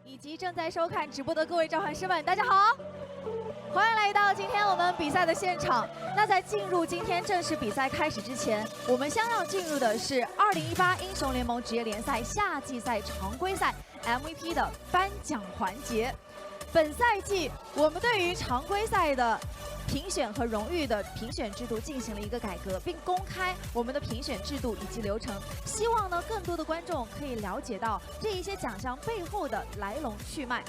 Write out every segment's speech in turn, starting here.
以及正在收看直播的各位召唤师们，大家好，欢迎来到今天我们比赛的现场。那在进入今天正式比赛开始之前，我们将要进入的是2018英雄联盟职业联赛夏季赛常规赛 MVP 的颁奖环节。本赛季我们对于常规赛的评选和荣誉的评选制度进行了一个改革，并公开我们的评选制度以及流程，希望呢更多的观众可以了解到这一些奖项背后的来龙去脉。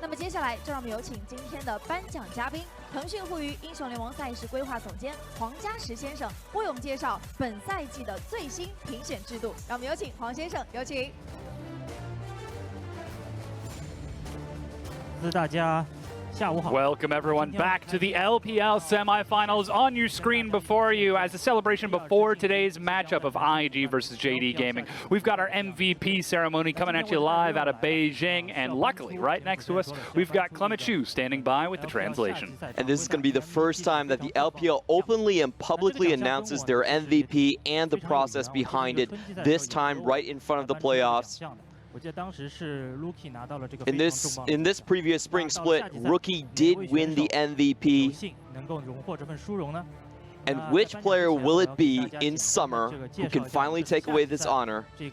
那么接下来就让我们有请今天的颁奖嘉宾，腾讯互娱英雄联盟赛事规划总监黄嘉实先生为我们介绍本赛季的最新评选制度。让我们有请黄先生，有请。大家下午好。 Welcome everyone back to the LPL semifinals. On your screen before you, as a celebration before today's matchup of IG versus JD Gaming, we've got our MVP ceremony coming at you live out of Beijing, and luckily, right next to us, we've got Clement Chu standing by with the translation. And this is going to be the first time that the LPL openly and publicly announces their MVP and the process behind it, this time right in front of the playoffs. In this previous spring split, Rookie did win the MVP. And which player will it be in summer who can finally take away this honor? The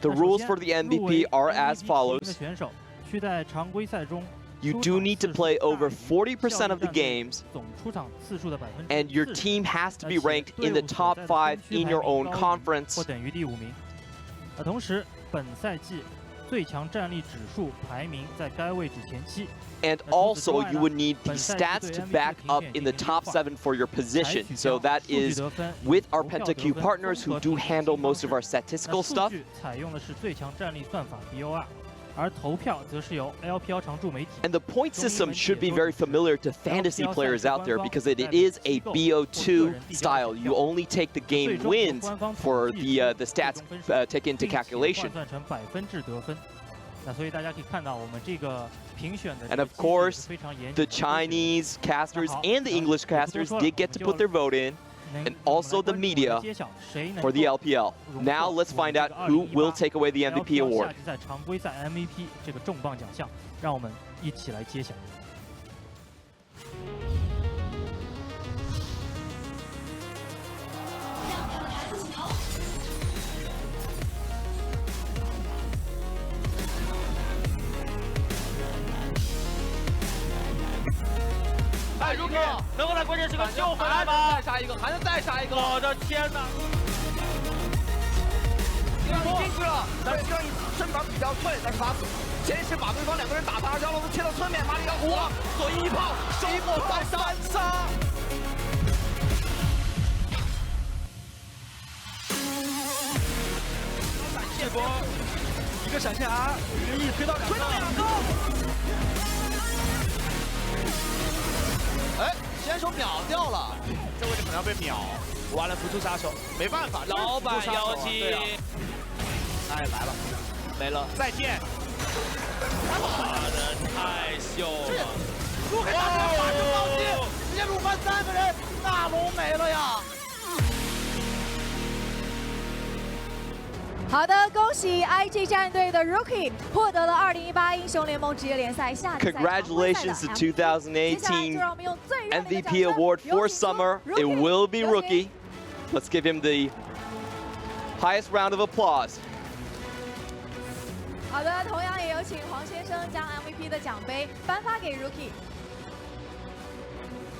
rules for the MVP are as follows. You do need to play over 40% of the games, and your team has to be ranked in the top 5 in your own conference. 同时，本赛季最强战力指数排名在该位置前7。 And also, you would need the stats to back up in the top 7 for your position. So that is with our PentaQ partners who do handle most of our statistical stuff. 采用的是最强战力算法 BOR。 而投票则是由 LPL 常驻媒体。 And the point system should be very familiar to fantasy players out there because it is a BO2 style. You only take the game wins for the stats taken into calculation. 换算成百分制得分。那所以大家可以看到我们这个评选的。 And of course, the Chinese casters and the English casters did get to put their vote in. And also the media for the LPL. Now let's find out who will take away the MVP award. 夏季赛常规赛 MVP 这个重磅奖项，让我们一起来揭晓。哎 ，Rookie 能够在关键时刻救回来吗？再杀一个，还能再杀一个！我的天哪！让你进去了，但是让你身板比较脆，但是打死。先是把对方2个人打趴，然后切到侧面，马里奥活，左一炮，收获3杀。闪现波，一个闪现 R， 一推到2个。 哎，先手秒掉了，这位置可能要被秒，完了辅助杀手，没办法，老板妖姬，哎来了，没了，再见，哇的太秀了，不给大家发出暴击，直接辱翻3个人，大龙没了呀。 好的，恭喜 IG 战队的 Rookie 获得了2018英雄联盟职业联赛夏季赛常规赛的 Congratulations to 2018 MVP award for summer. It will be Rookie. Let's give him the highest round of applause. 好的，同样也有请黄先生将 MVP 的奖杯颁发给 Rookie。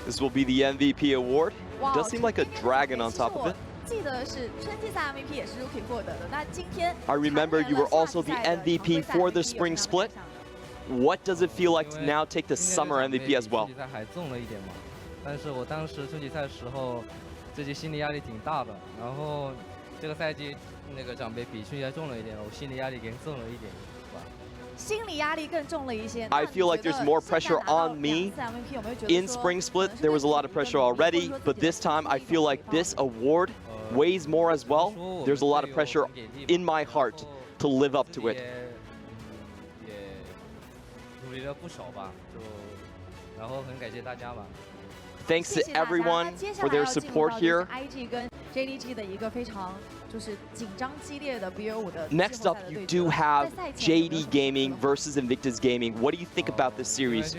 This will be the MVP award. It does seem like a dragon on top of it. 记得是春季赛 MVP 也是 Rookie 获得的。那今天 I remember you were also the MVP for the spring split. What does it feel like to now take the summer MVP as well? 春季赛还重了一点嘛，但是我当时春季赛的时候，自己心理压力挺大的。然后这个赛季那个奖杯比春季赛重了一点，我心理压力更重了一点，是吧？心理压力更重了一些。 I feel like there's more pressure on me. In spring split, there was a lot of pressure already, but this time I feel like this award weighs more as well. There's a lot of pressure in my heart to live up to it. 也努力了不少吧，然后很感谢大家吧。Thanks to everyone for their support here. IG 跟 JDG 的一个非常就是紧张激烈的 BO5 的。Next up, you do have JD Gaming versus Invictus Gaming. What do you think about this series?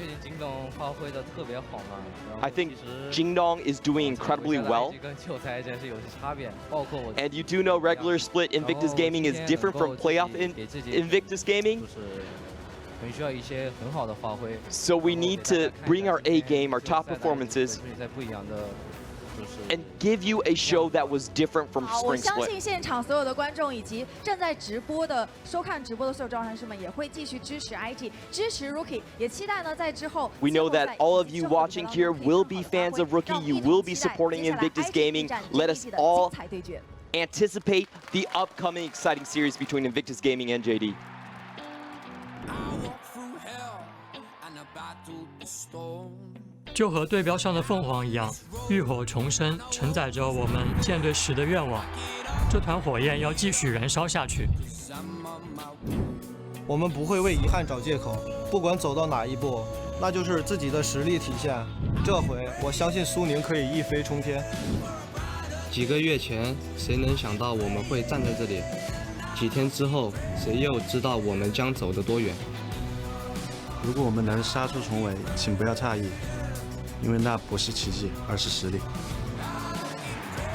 I think Jingdong is doing incredibly well. And you do know regular split Invictus Gaming is different from playoff Invictus Gaming. So we need to bring our A game, our top performances, and give you a show that was different from Spring 我相 Split. 信现场所有的观众以及正在直播的收看直播的所有召唤师们也会继续支持 IG， 支持 Rookie， 也期待呢在之后。We know that all of you watching here will be fans of Rookie. You will be supporting Invictus Gaming. Let us all anticipate the upcoming exciting series between Invictus Gaming and JD. 就和对标上的凤凰一样，浴火重生，承载着我们舰队时的愿望。这团火焰要继续燃烧下去。我们不会为遗憾找借口，不管走到哪一步，那就是自己的实力体现。这回我相信苏宁可以一飞冲天。几个月前，谁能想到我们会站在这里？几天之后，谁又知道我们将走得多远？如果我们能杀出重围，请不要诧异。因为那不是奇迹，而是实力。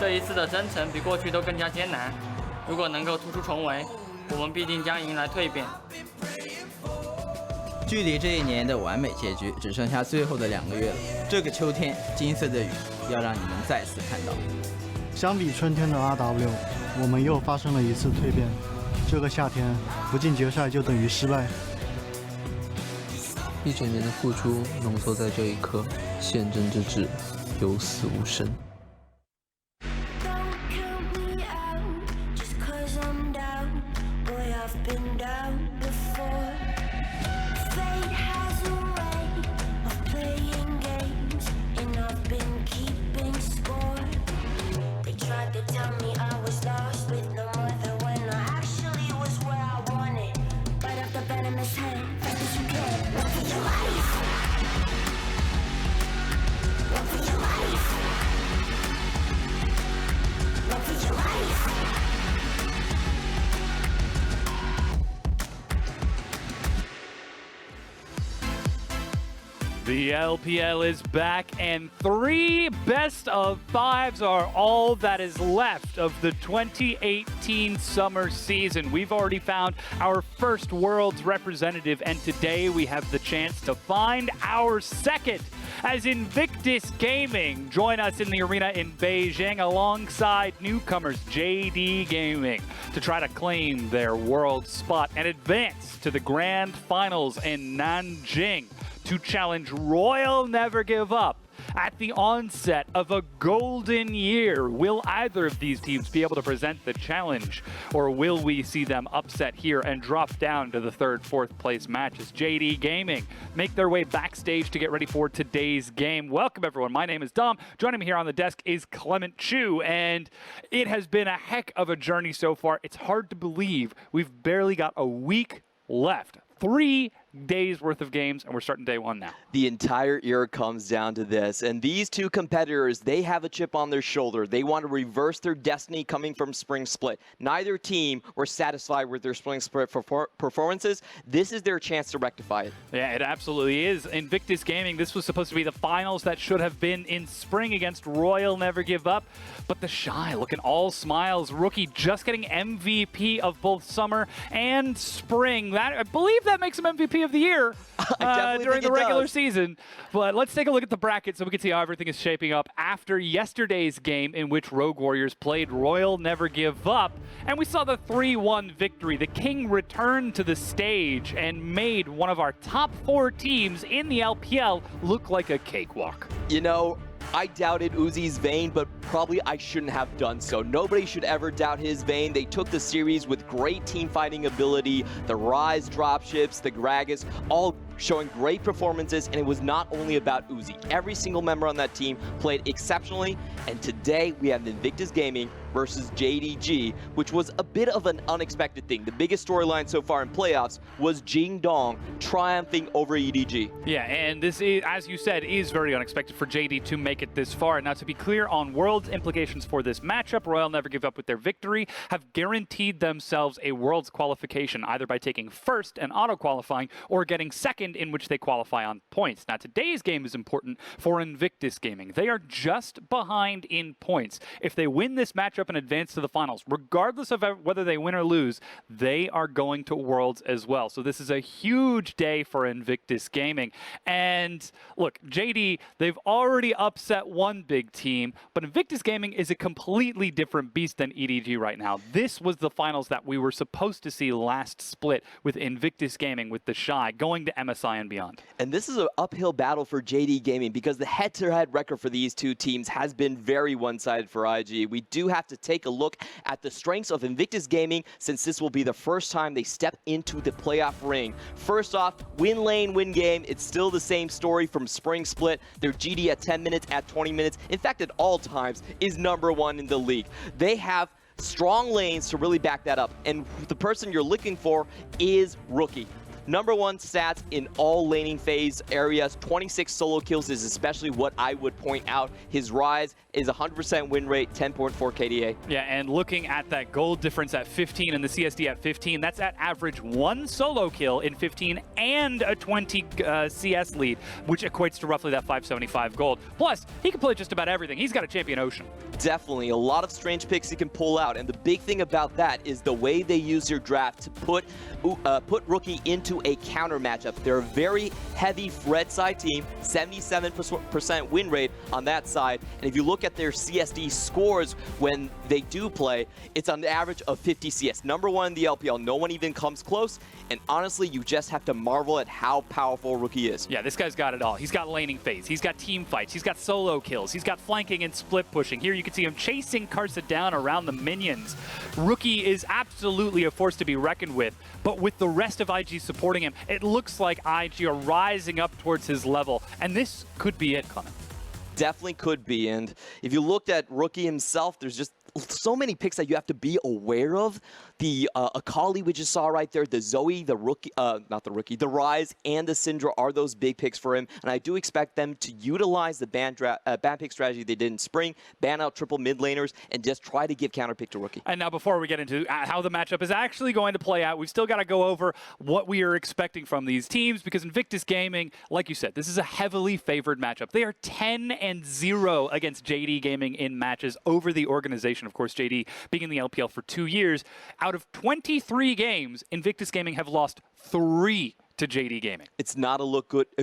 这一次的征程比过去都更加艰难。如果能够突出重围，我们必定将迎来蜕变。距离这一年的完美结局只剩下最后的2个月了。这个秋天，金色的雨要让你们再次看到。相比春天的 RW， 我们又发生了一次蜕变。这个夏天不进决赛就等于失败。1整年的付出浓缩在这一刻，献真之至，有死无生。The LPL is back, and 3 best-of-5s are all that is left of the 2018 summer season. We've already found our first Worlds representative, and today we have the chance to find our second as Invictus Gaming join us in the arena in Beijing alongside newcomers JD Gaming to try to claim their world spot and advance to the grand finals in Nanjing to challenge Royal Never Give Up at the onset of a golden year. Will either of these teams be able to present the challenge, or will we see them upset here and drop down to the 3rd, 4th place matches? JD Gaming make their way backstage to get ready for today's game. Welcome everyone, my name is Dom. Joining me here on the desk is Clement Chu, and it has been a heck of a journey so far. It's hard to believe we've barely got a week left. 3 days worth of games, and we're starting day 1 now. The entire year comes down to this, and these 2 competitors, they have a chip on their shoulder. They want to reverse their destiny coming from Spring Split. Neither team were satisfied with their Spring Split performances. This is their chance to rectify it. Yeah, it absolutely is. Invictus Gaming, this was supposed to be the finals that should have been in spring against Royal Never Give Up, but the Shy looking all smiles. Rookie just getting MVP of both summer and spring. That, I believe that makes him MVP of the year during the regular season. But let's take a look at the bracket so we can see how everything is shaping up after yesterday's game in which Rogue Warriors played Royal Never Give Up, and we saw the 3-1 victory. The King returned to the stage and made one of our top 4 teams in the LPL look like a cakewalk. You know, I doubted Uzi's Vayne, but probably I shouldn't have done so. Nobody should ever doubt his Vayne. They took the series with great team fighting ability, the Ryze dropships, the Gragas, all showing great performances, and it was not only about Uzi. Every single member on that team played exceptionally, and today we have Invictus Gaming versus JDG, which was a bit of an unexpected thing. The biggest storyline so far in playoffs was Jingdong triumphing over EDG. Yeah, and this is, as you said, is very unexpected for JD to make it this far. Now, to be clear on Worlds implications for this matchup, Royal Never Give Up with their victory have guaranteed themselves a Worlds qualification, either by taking first and auto-qualifying or getting second, in which they qualify on points. Now, today's game is important for Invictus Gaming. They are just behind in points. If they win this matchup and advance to the finals, regardless of whether they win or lose, they are going to Worlds as well. So this is a huge day for Invictus Gaming. And look, JD, they've already upset one big team, but Invictus Gaming is a completely different beast than EDG right now. This was the finals that we were supposed to see last split with Invictus Gaming, with the Shy going to MSI and beyond. And this is an uphill battle for JD Gaming because the head-to-head record for these two teams has been very one-sided for IG. We do have to take a look at the strengths of Invictus Gaming, since this will be the first time they step into the playoff ring. First off, win lane, win game. It's still the same story from Spring Split. Their GD at 10 minutes, at 20 minutes, in fact at all times, is #1 in the league. They have strong lanes to really back that up, and the person you're looking for is Rookie. #1 stats in all laning phase areas. 26 solo kills is especially what I would point out. His Rise is 100% win rate, 10.4 KDA. Yeah, and looking at that gold difference at 15 and the CSD at 15, that's at average 1 solo kill in 15 and a 20 CS lead, which equates to roughly that 575 gold. Plus, he can play just about everything. He's got a champion Ocean. Definitely, a lot of strange picks he can pull out, and the big thing about that is the way they use your draft to put Rookie into a counter matchup. They're a very heavy red side team, 77% win rate on that side, and if you look at their CSD scores when they do play, it's on the average of 50 CS. #1 in the LPL, no one even comes close, and honestly, you just have to marvel at how powerful Rookie is. Yeah, this guy's got it all. He's got laning phase, he's got team fights, he's got solo kills, he's got flanking and split pushing. Here you can see him chasing Karsa down around the minions. Rookie is absolutely a force to be reckoned with, but with the rest of IG supporting him, it looks like IG are rising up towards his level, and this could be it, Clement. Definitely could be, and if you looked at Rookie himself, there's just so many picks that you have to be aware of. The Akali we just saw right there, the Zoe, the Rookie, not the Rookie, the Rise, and the Syndra are those big picks for him, and I do expect them to utilize the ban pick strategy they did in Spring, ban out triple mid laners, and just try to give counter pick to Rookie. And now before we get into how the matchup is actually going to play out, we've still got to go over what we are expecting from these teams, because Invictus Gaming, like you said, this is a heavily favored matchup. They are 10-0 against JD Gaming in matches over the organization. Of course, JD being in the LPL for 2 years. Out of 23 games, Invictus Gaming have lost 3 to JD Gaming. It's not a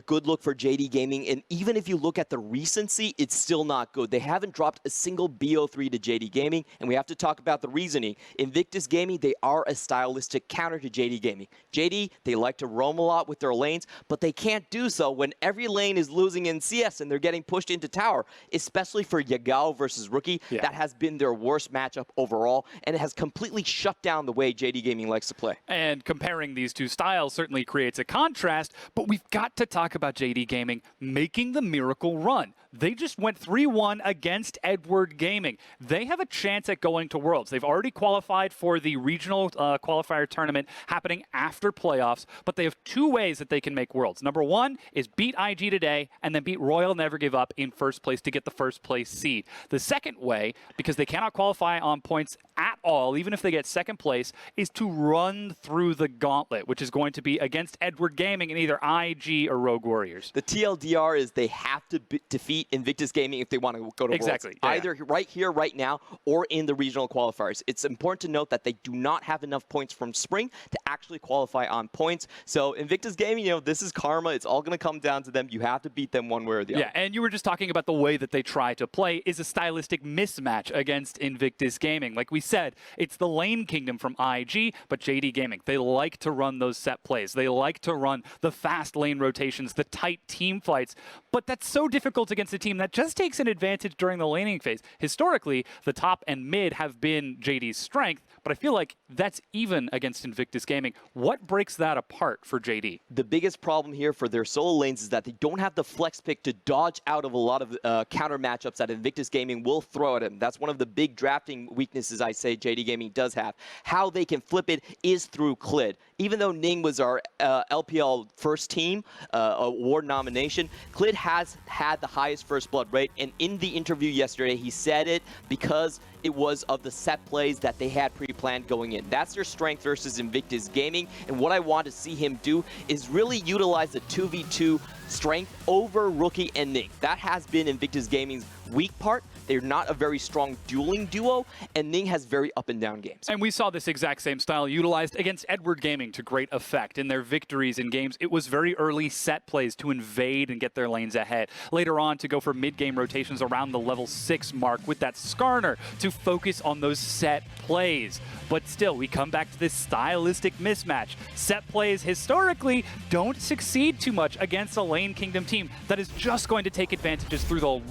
good look for JD Gaming, and even if you look at the recency, it's still not good. They haven't dropped a single BO3 to JD Gaming, and we have to talk about the reasoning. Invictus Gaming, they are a stylistic counter to JD Gaming. JD, they like to roam a lot with their lanes, but they can't do so when every lane is losing in CS and they're getting pushed into tower, especially for Yagao versus Rookie. Yeah. That has been their worst matchup overall, and it has completely shut down the way JD Gaming likes to play. And comparing these two styles certainly creates a contrast, but we've got to talk about JD Gaming making the miracle run. They just went 3-1 against Edward Gaming. They have a chance at going to Worlds. They've already qualified for the regional qualifier tournament happening after playoffs, but they have 2 ways that they can make Worlds. #1 is beat IG today and then beat Royal Never Give Up in first place to get the first place seed. The second way, because they cannot qualify on points at all, even if they get second place, is to run through the gauntlet, which is going to be against Edward Gaming in either IG or Rogue Warriors. The TLDR is they have to defeat Invictus Gaming if they want to go to Worlds. Yeah, either right here, right now, or in the regional qualifiers. It's important to note that they do not have enough points from Spring to actually qualify on points. So Invictus Gaming, you know, this is karma. It's all going to come down to them. You have to beat them one way or the other. Yeah, and you were just talking about the way that they try to play is a stylistic mismatch against Invictus Gaming. Like we said, it's the lane kingdom from IG, but JD Gaming, they like to run those set plays. They like to run the fast lane rotations, the tight team fights. But but that's so difficult against a team that just takes an advantage during the laning phase. Historically, the top and mid have been JD's strength, but I feel like that's even against Invictus Gaming. What breaks that apart for JD? The biggest problem here for their solo lanes is that they don't have the flex pick to dodge out of a lot of counter matchups that Invictus Gaming will throw at him. That's one of the big drafting weaknesses I say JD Gaming does have. How they can flip it is through Clid. Even though Ning was our LPL first team award nomination, Clid has had the highest first blood rate, and in the interview yesterday, he said it because it was of the set plays that they had pre-planned going in. That's their strength versus Invictus Gaming, and what I want to see him do is really utilize the 2v2 strength over Rookie and Ning. That has been Invictus Gaming's weak part. They're not a very strong dueling duo, and Ning has very up and down games. And we saw this exact same style utilized against Edward Gaming to great effect. In their victories in games, it was very early set plays to invade and get their lanes ahead. Later on, to go for mid-game rotations around the level 6 mark with that Skarner to focus on those set plays. But still, we come back to this stylistic mismatch. Set plays historically don't succeed too much against a Lane Kingdom team that is just going to take advantages through the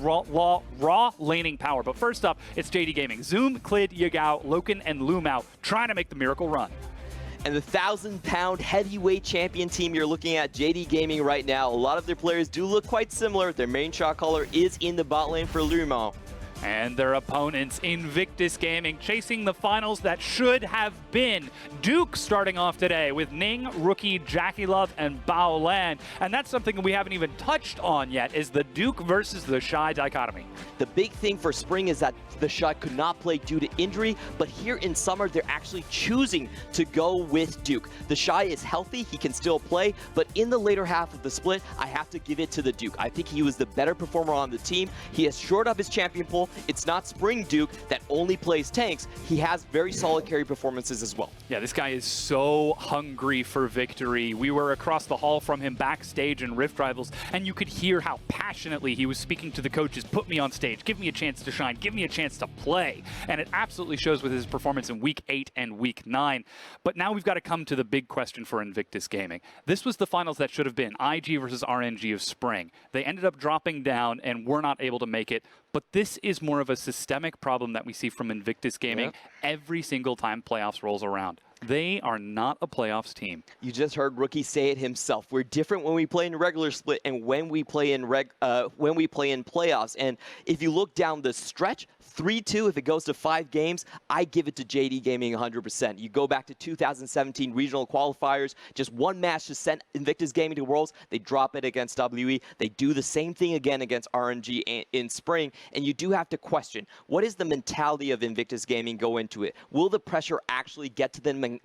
raw laning power. But first up, it's JD Gaming. Zoom, Clid, Yagao, Loken, and Lumao trying to make the miracle run. And the 1,000-pound heavyweight champion team you're looking at, JD Gaming right now, a lot of their players do look quite similar. Their main shot caller is in the bot lane for Lumao. And their opponents, Invictus Gaming, chasing the finals that should have been. Duke starting off today with Ning, Rookie, JackeyLove, and Bao Lan. And that's something we haven't even touched on yet, is the Duke versus the Shy dichotomy. The big thing for Spring is that the Shy could not play due to injury, but here in summer, they're actually choosing to go with Duke. The Shy is healthy, he can still play, but in the later half of the split, I have to give it to the Duke. I think he was the better performer on the team. He has shored up his champion pool. It's not Spring Duke that only plays tanks. He has very solid carry performances as well. Yeah, this guy is so hungry for victory. We were across the hall from him backstage in Rift Rivals, and you could hear how passionately he was speaking to the coaches. Put me on stage, give me a chance to shine, give me a chance to play. And it absolutely shows with his performance in Week 8 and Week 9. But now we've got to come to the big question for Invictus Gaming. This was the finals that should have been IG versus RNG of Spring. They ended up dropping down and were not able to make it. But this is more of a systemic problem that we see from Invictus Gaming every single time playoffs rolls around. They are not a playoffs team. You just heard Rookie say it himself. We're different when we play in regular split and when we play in playoffs. And if you look down the stretch, 3-2, if it goes to 5 games, I give it to JD Gaming 100%. You go back to 2017 regional qualifiers, just one match to send Invictus Gaming to Worlds. They drop it against WE. They do the same thing again against RNG in Spring. And you do have to question, what is the mentality of Invictus Gaming go into it? Will the pressure actually get to them and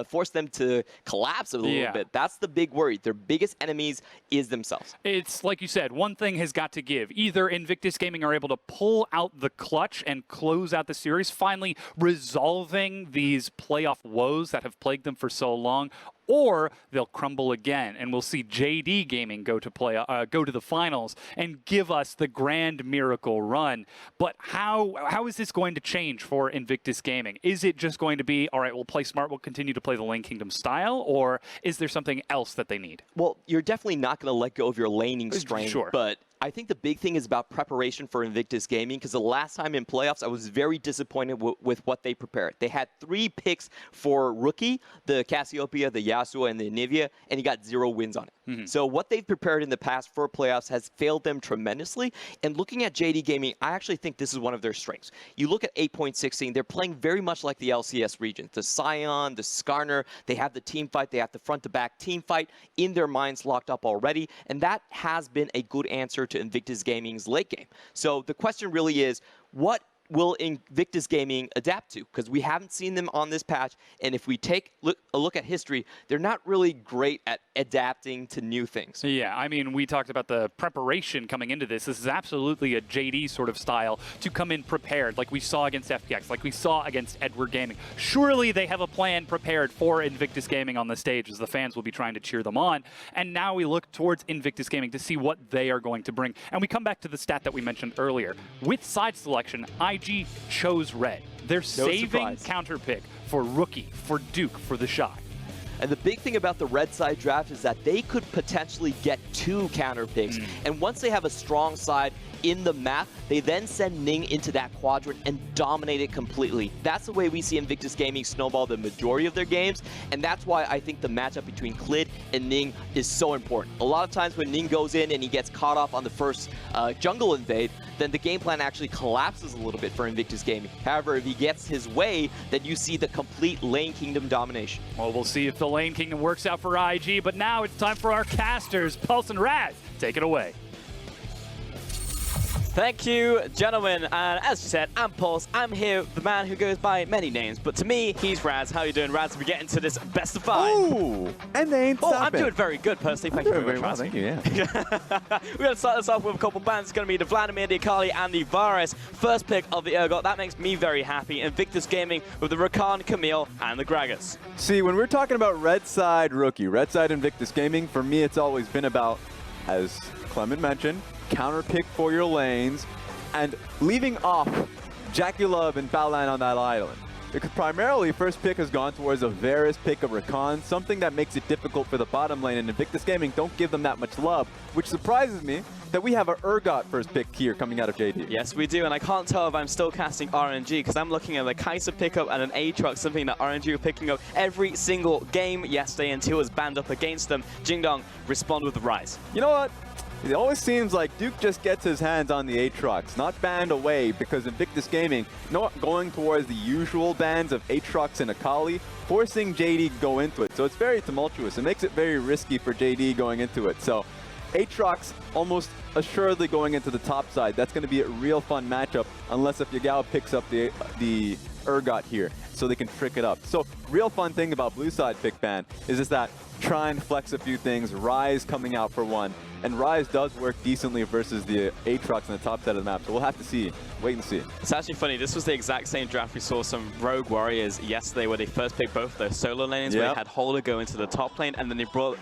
force them to collapse a little bit? That's the big worry. Their biggest enemies is themselves. It's like you said, one thing has got to give. Either Invictus Gaming are able to pull out the clutch and close out the series, finally resolving these playoff woes that have plagued them for so long, or they'll crumble again, and we'll see JD Gaming go to the finals and give us the grand miracle run. But how is this going to change for Invictus Gaming? Is it just going to be, all right, we'll play smart, we'll continue to play the Lane Kingdom style, or is there something else that they need? Well, you're definitely not going to let go of your laning strength, sure, but I think the big thing is about preparation for Invictus Gaming, because the last time in playoffs, I was very disappointed with what they prepared. They had 3 picks for Rookie, the Cassiopeia, the Yasuo, and the Anivia, and he got 0 wins on it. So what they've prepared in the past for playoffs has failed them tremendously. And looking at JD Gaming, I actually think this is one of their strengths. You look at 8.16, they're playing very much like the LCS region. The Scion, the Skarner, they have the team fight, they have the front-to-back team fight in their minds locked up already, and that has been a good answer to Invictus Gaming's late game. So the question really is, what will Invictus Gaming adapt to? Because we haven't seen them on this patch, and if we take a look at history, they're not really great at adapting to new things. Yeah, I mean, we talked about the preparation coming into this. This is absolutely a JD sort of style to come in prepared, like we saw against FPX, like we saw against Edward Gaming. Surely they have a plan prepared for Invictus Gaming on the stage, as the fans will be trying to cheer them on. And now we look towards Invictus Gaming to see what they are going to bring. And we come back to the stat that we mentioned earlier. With side selection, IG chose red. They're saving counter pick for Rookie, for Duke, for the Shy. And the big thing about the red side draft is that they could potentially get 2 counter picks. And once they have a strong side in the map, they then send Ning into that quadrant and dominate it completely. That's the way we see Invictus Gaming snowball the majority of their games, and that's why I think the matchup between Clid and Ning is so important. A lot of times when Ning goes in and he gets caught off on the first jungle invade, then the game plan actually collapses a little bit for Invictus Gaming. However, if he gets his way, then you see the complete lane kingdom domination. Well, we'll see if the lane kingdom works out for IG, but now it's time for our casters. Pulse and Raz, take it away. Thank you, gentlemen. And as you said, I'm Pulse. I'm here, the man who goes by many names, but to me, he's Raz. How you doing, Raz? We get into this best of 5. Ooh, and they ain't I'm doing very good, personally. Thank you very much. Thank you, yeah. We're going to start this off with a couple bands. It's going to be the Vladimir, the Akali, and the Varus. First pick of the Urgot. That makes me very happy. Invictus Gaming with the Rakan, Camille, and the Gragas. See, when we're talking about red side rookie, red side Invictus Gaming, for me, it's always been about, as Clement mentioned, counter pick for your lanes, and leaving off JackeyLove and Balan on that island. Because primarily, first pick has gone towards a Varus pick of Rakan, something that makes it difficult for the bottom lane, and Invictus Gaming don't give them that much love, which surprises me that we have an Urgot first pick here coming out of JD. Yes, we do, and I can't tell if I'm still casting RNG, because I'm looking at the Kai'Sa pickup and an Aatrox, something that RNG were picking up every single game yesterday until it was banned up against them. Jingdong respond with the Rise. You know what? It always seems like Duke just gets his hands on the Aatrox, not banned away, because Invictus Gaming, not going towards the usual bans of Aatrox and Akali, forcing JD to go into it. So it's very tumultuous. It makes it very risky for JD going into it. So Aatrox almost assuredly going into the top side. That's going to be a real fun matchup, unless if Yagao picks up the Urgot here, so they can trick it up. So real fun thing about blue side pick ban is just that try and flex a few things, Rise coming out for one. And Rise does work decently versus the Aatrox in the top side of the map, so we'll have to see. Wait and see. It's actually funny, this was the exact same draft we saw some Rogue Warriors yesterday where they first picked both their solo lanes, where they had Holder go into the top lane, and then they brought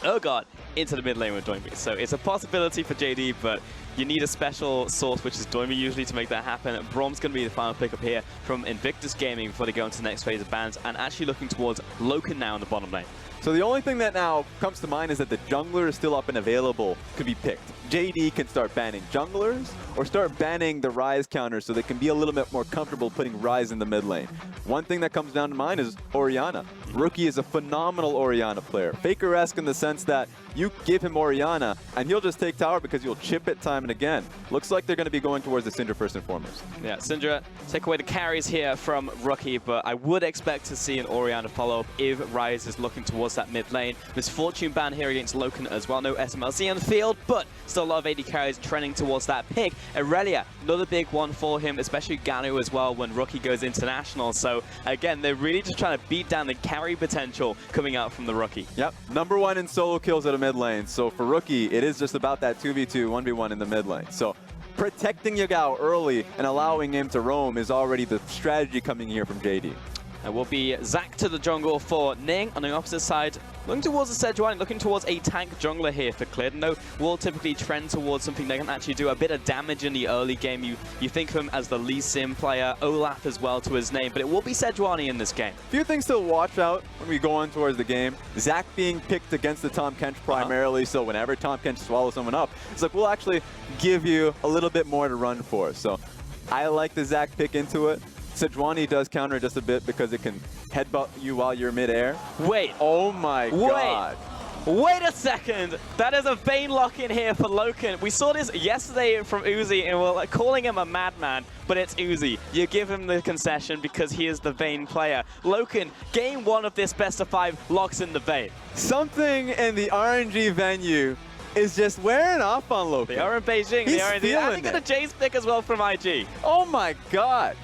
Urgot into the mid lane with Doinby. So it's a possibility for JD, but you need a special source, which is Doinby usually, to make that happen. Brom's going to be the final pickup here from Invictus Gaming before they go into the next phase of bans, and actually looking towards Loken now in the bottom lane. So the only thing that now comes to mind is that the jungler is still up and available, could be picked. JD can start banning junglers or start banning the Rise counters so they can be a little bit more comfortable putting Rise in the mid lane. One thing that comes down to mind is Orianna. Rookie is a phenomenal Orianna player. Faker-esque in the sense that you give him Orianna and he'll just take tower because you'll chip it time and again. Looks like they're going to be going towards the Syndra first and foremost. Yeah, Syndra take away the carries here from Rookie, but I would expect to see an Orianna follow-up if Rise is looking towards that mid lane. Misfortune ban here against Loken as well. No SMLC on the field, but still a lot of AD carries trending towards that pick. Irelia, another big one for him, especially Ganu as well when Rookie goes international. So again, they're really just trying to beat down the carry potential coming out from the Rookie. Yep, #1 in solo kills at a mid lane. So for Rookie, it is just about that 2v2, 1v1 in the mid lane. So protecting Yagao early and allowing him to roam is already the strategy coming here from JD. It will be Zac to the jungle for Ning. On the opposite side, looking towards the Sejuani, looking towards a tank jungler here for Clid. No, will typically trend towards something that can actually do a bit of damage in the early game. You think of him as the Lee Sin player, Olaf as well to his name, but it will be Sejuani in this game. A few things to watch out when we go on towards the game. Zac being picked against the Tahm Kench primarily, so whenever Tahm Kench swallows someone up, it's like, we'll actually give you a little bit more to run for. So I like the Zac pick into it. Sejuani does counter just a bit because it can headbutt you while you're midair. Wait. Oh my god. Wait a second. That is a Vayne lock-in here for Loken. We saw this yesterday from Uzi, and we're calling him a madman, but it's Uzi. You give him the concession because he is the Vayne player. Loken, game 1 of this best of 5, locks in the Vayne. Something in the RNG venue is just wearing off on Loken. They are in Beijing. They are in the, I think got a Jace pick as well from IG. Oh my god.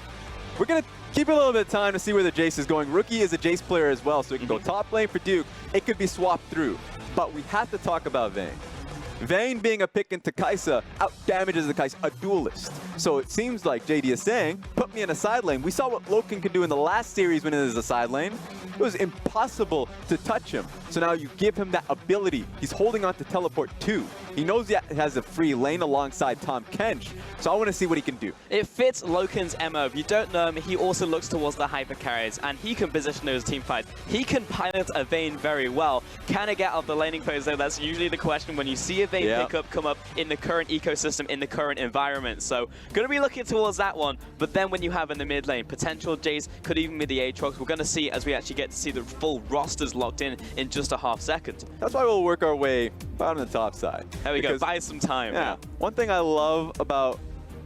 We're going to keep a little bit of time to see where the Jace is going. Rookie is a Jace player as well, so he can go top lane for Duke. It could be swapped through. But we have to talk about Vayne. Vayne being a pick into Kai'Sa out-damages the Kai'Sa, a duelist. So it seems like JD is saying, put me in a side lane. We saw what Loken could do in the last series when it is a side lane. It was impossible to touch him. So now you give him that ability. He's holding on to teleport too. He knows he has a free lane alongside Tahm Kench, so I want to see what he can do. It fits Loken's MO. If you don't know him, he also looks towards the hyper carries, and he can position those team fights. He can pilot a Vayne very well. Can he get out of the laning phase though? That's usually the question when you see a Vayne pickup come up in the current ecosystem, in the current environment. So going to be looking towards that one. But then when you have in the mid lane, potential Jace could even be the Aatrox. We're going to see as we actually get to see the full rosters locked in just a half second. That's why we'll work our way on the top side. There we go, buy some time. Yeah. One thing I love about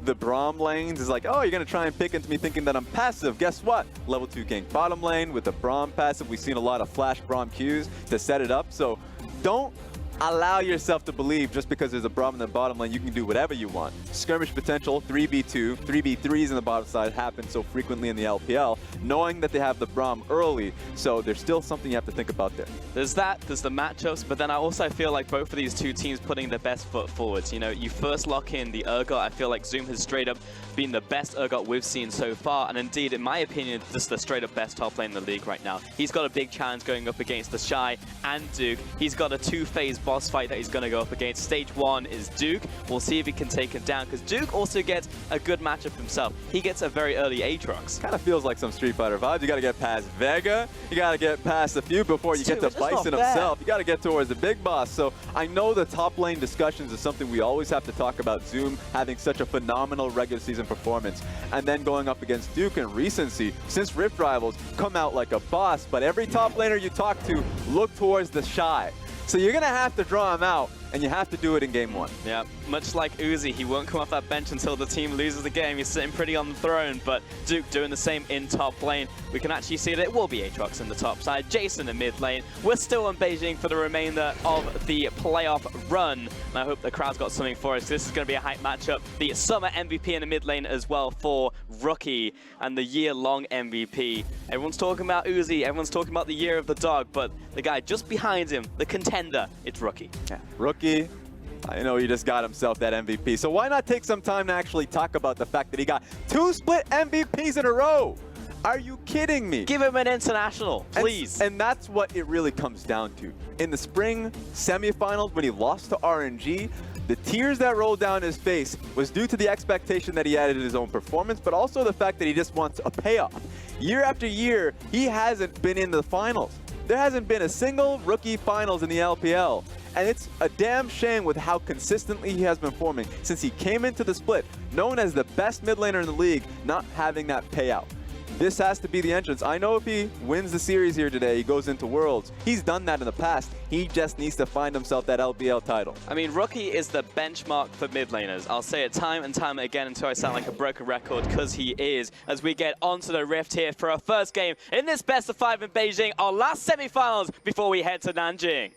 the Braum lanes is like, oh, you're going to try and pick into me thinking that I'm passive. Guess what? Level 2 gank bottom lane with the Braum passive. We've seen a lot of flash Braum Qs to set it up. So don't allow yourself to believe just because there's a Braum in the bottom lane, you can do whatever you want. Skirmish potential, 3v2, 3v3s in the bottom side happen so frequently in the LPL, knowing that they have the Braum early, so there's still something you have to think about there. There's that, there's the matchups, but then I also feel like both of these two teams putting their best foot forwards. You know, you first lock in the Urgot. I feel like Zoom has straight up been the best Urgot we've seen so far, and indeed, in my opinion, just the straight up best top lane in the league right now. He's got a big challenge going up against the Shy and Duke. He's got a two-phase boss fight that he's going to go up against. Stage 1 is Duke. We'll see if he can take him down, because Duke also gets a good matchup himself. He gets a very early Aatrox. Kind of feels like some Street Fighter vibes. You got to get past Vega. You got to get past a few before you get to Bison himself. You got to get towards the big boss. So I know the top lane discussions is something we always have to talk about. Zoom having such a phenomenal regular season performance, and then going up against Duke in recency since Rift Rivals come out like a boss. But every top laner you talk to look towards the Shy. So you're going to have to draw him out, and you have to do it in game 1. Yeah, much like Uzi, he won't come off that bench until the team loses the game. He's sitting pretty on the throne, but Duke doing the same in top lane. We can actually see that it will be Aatrox in the top side, Jason in mid lane. We're still in Beijing for the remainder of the playoff run, and I hope the crowd's got something for us. This is going to be a hype matchup. The summer MVP in the mid lane as well for Rookie, and the year-long MVP. Everyone's talking about Uzi, everyone's talking about the year of the dog, but the guy just behind him, the contender, it's Rookie. Yeah, Rookie. I know he just got himself that MVP. So why not take some time to actually talk about the fact that he got 2 split MVPs in a row? Are you kidding me? Give him an international, please. And that's what it really comes down to. In the spring semifinals, when he lost to RNG, the tears that rolled down his face was due to the expectation that he had in his own performance, but also the fact that he just wants a payoff. Year after year, he hasn't been in the finals. There hasn't been a single rookie finals in the LPL. And it's a damn shame with how consistently he has been forming since he came into the split, known as the best mid laner in the league, not having that payout. This has to be the entrance. I know if he wins the series here today, he goes into Worlds. He's done that in the past. He just needs to find himself that LPL title. I mean, Rookie is the benchmark for mid laners. I'll say it time and time again until I sound like a broken record, because he is. As we get onto the Rift here for our first game in this best of 5 in Beijing, our last semifinals before we head to Nanjing.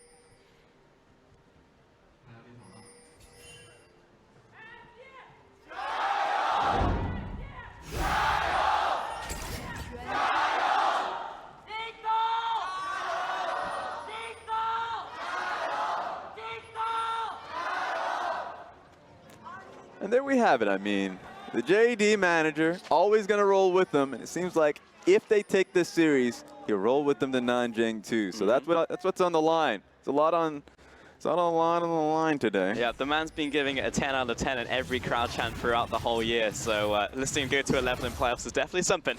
And there we have it. I mean, the JD manager, always going to roll with them. And it seems like if they take this series, he'll roll with them to Nanjing too. So that's what's on the line. It's a lot on the line today. Yeah, the man's been giving it a 10 out of 10 in every crowd chant throughout the whole year. So listening to go to 11 in playoffs is definitely something.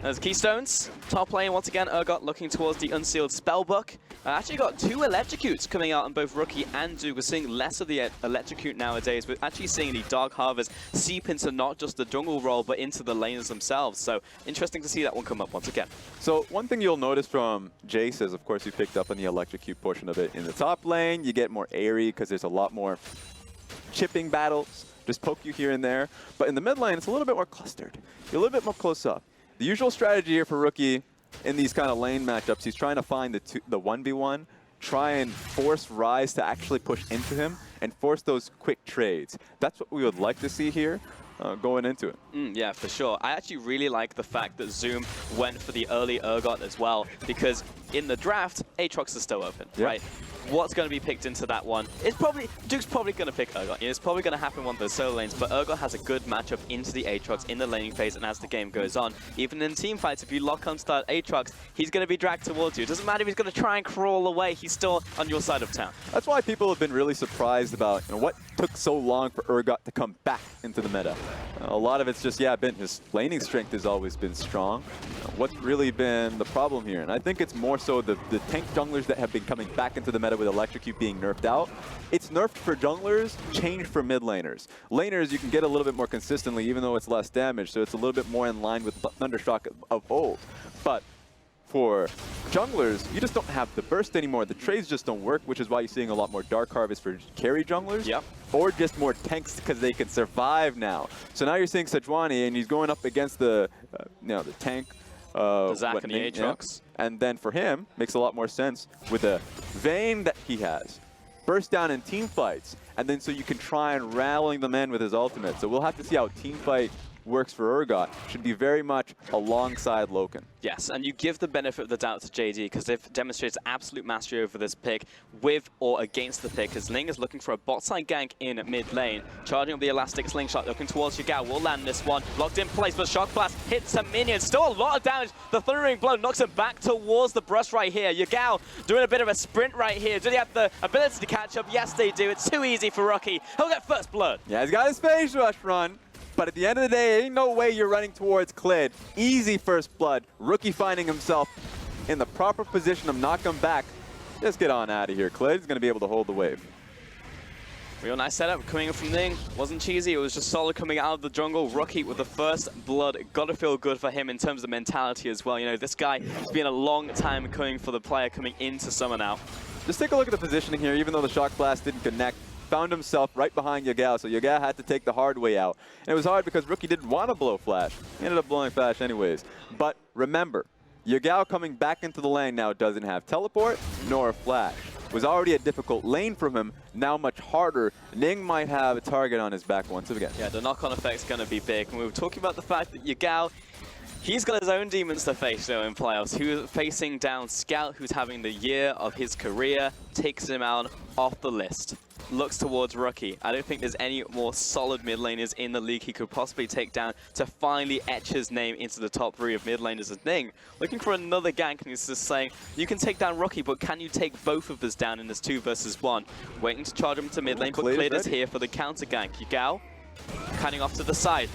As Keystones, top lane once again, Urgot looking towards the Unsealed Spellbook. Actually got 2 Electrocutes coming out on both Rookie and Duke. We're seeing less of the Electrocute nowadays. We're actually seeing the Dark Harvest seep into not just the jungle role, but into the laners themselves. So interesting to see that one come up once again. So one thing you'll notice from Jace is, of course, you picked up on the Electrocute portion of it. In the top lane, you get more airy because there's a lot more chipping battles. Just poke you here and there. But in the mid lane, it's a little bit more clustered. You're a little bit more close up. The usual strategy here for Rookie in these kind of lane matchups, he's trying to find the 1v1, try and force Ryze to actually push into him and force those quick trades. That's what we would like to see here going into it. Yeah, for sure. I actually really like the fact that Zoom went for the early Urgot as well, because in the draft, Aatrox is still open, right? what's going to be picked into that one. Duke's probably going to pick Urgot. It's probably going to happen one of those solo lanes, but Urgot has a good matchup into the Aatrox in the laning phase, and as the game goes on, even in team fights, if you lock onto that Aatrox, he's going to be dragged towards you. It doesn't matter if he's going to try and crawl away, he's still on your side of town. That's why people have been really surprised about what took so long for Urgot to come back into the meta. A lot of it's just, been his laning strength has always been strong. What's really been the problem here? And I think it's more so the tank junglers that have been coming back into the meta with Electrocute being nerfed out. It's nerfed for junglers, changed for mid laners. Laners, you can get a little bit more consistently, even though it's less damage, so it's a little bit more in line with Thundershock of old. But for junglers, you just don't have the burst anymore. The trades just don't work, which is why you're seeing a lot more Dark Harvest for carry junglers. Yep. Or just more tanks because they can survive now. So now you're seeing Sejuani, and he's going up against the tank. The Zac and the Aatrox. And then for him, makes a lot more sense with the Vayne that he has. Burst down in team fights, and then so you can try and rallying them in with his ultimate. So we'll have to see how team fight works for Urgot. Should be very much alongside Loken. Yes, and you give the benefit of the doubt to JD because they've demonstrated absolute mastery over this pick with or against the pick, as Ling is looking for a bot side gank in mid lane. Charging up the Elastic Slingshot, looking towards Yagao. Will land this one. Locked in place, but Shock Blast hits a minion. Still a lot of damage. The Thundering Blow knocks him back towards the brush right here. Yagao doing a bit of a sprint right here. Do they have the ability to catch up? Yes, they do. It's too easy for Rookie. He'll get first blood. Yeah, he's got his phase rush run. But at the end of the day, ain't no way you're running towards Clid. Easy first blood. Rookie finding himself in the proper position of knock him back. Just get on out of here, Clid. He's going to be able to hold the wave. Real nice setup coming in from Ning. Wasn't cheesy, it was just solid coming out of the jungle. Rookie with the first blood. Gotta feel good for him in terms of mentality as well. You know, this guy has been a long time coming for the player coming into summer now. Just take a look at the positioning here, even though the Shock Blast didn't connect. Found himself right behind Yagao, so Yagao had to take the hard way out. And it was hard because Rookie didn't want to blow Flash. He ended up blowing Flash anyways. But remember, Yagao coming back into the lane now doesn't have teleport nor Flash. It was already a difficult lane from him, now much harder. Ning might have a target on his back once again. Yeah, the knock-on effect's going to be big. And we were talking about the fact that Yagao, he's got his own demons to face though in playoffs. Who's facing down Scout, who's having the year of his career, takes him out off the list. Looks towards Rookie. I don't think there's any more solid mid laners in the league he could possibly take down to finally etch his name into the top 3 of mid laners as Ning. Looking for another gank, and he's just saying, you can take down Rookie, but can you take both of us down in this 2 versus 1? Waiting to charge him to mid lane, but Clid is here for the counter gank. Yagao, cutting off to the side.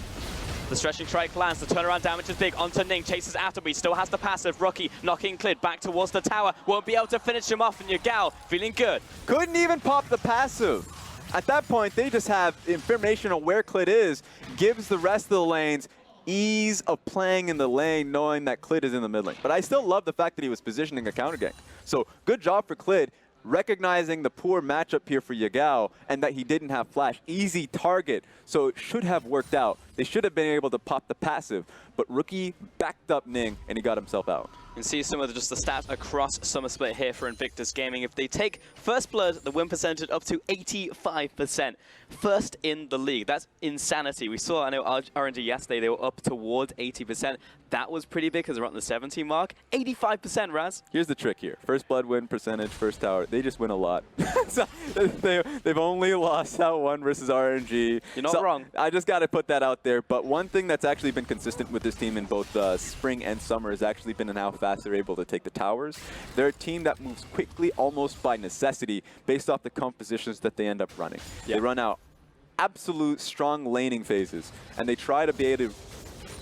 The stretching strike lands, the turnaround damage is big. Onto Ning, chases after, but he still has the passive. Rookie knocking Clid back towards the tower. Won't be able to finish him off, and Yagao feeling good. Couldn't even pop the passive. At that point, they just have information on where Clid is, gives the rest of the lanes ease of playing in the lane, knowing that Clid is in the mid lane. But I still love the fact that he was positioning a counter gank. So good job for Clid, recognizing the poor matchup here for Yagao and that he didn't have Flash. Easy target, so it should have worked out. They should have been able to pop the passive, but Rookie backed up Ning and he got himself out. You can see some of just the stats across Summer Split here for Invictus Gaming. If they take First Blood, the win percentage up to 85%. First in the league. That's insanity. We saw, I know, RNG yesterday, they were up towards 80%. That was pretty big because they're at the 70 mark. 85%, Raz. Here's the trick here. First Blood win percentage, first tower. They just win a lot. So they've only lost that one versus RNG. You're not wrong. I just got to put that out there. But one thing that's actually been consistent with this team in both spring and summer has actually been in how fast they're able to take the towers. They're a team that moves quickly almost by necessity based off the compositions that they end up running. Yeah. They run out absolute strong laning phases, and they try to be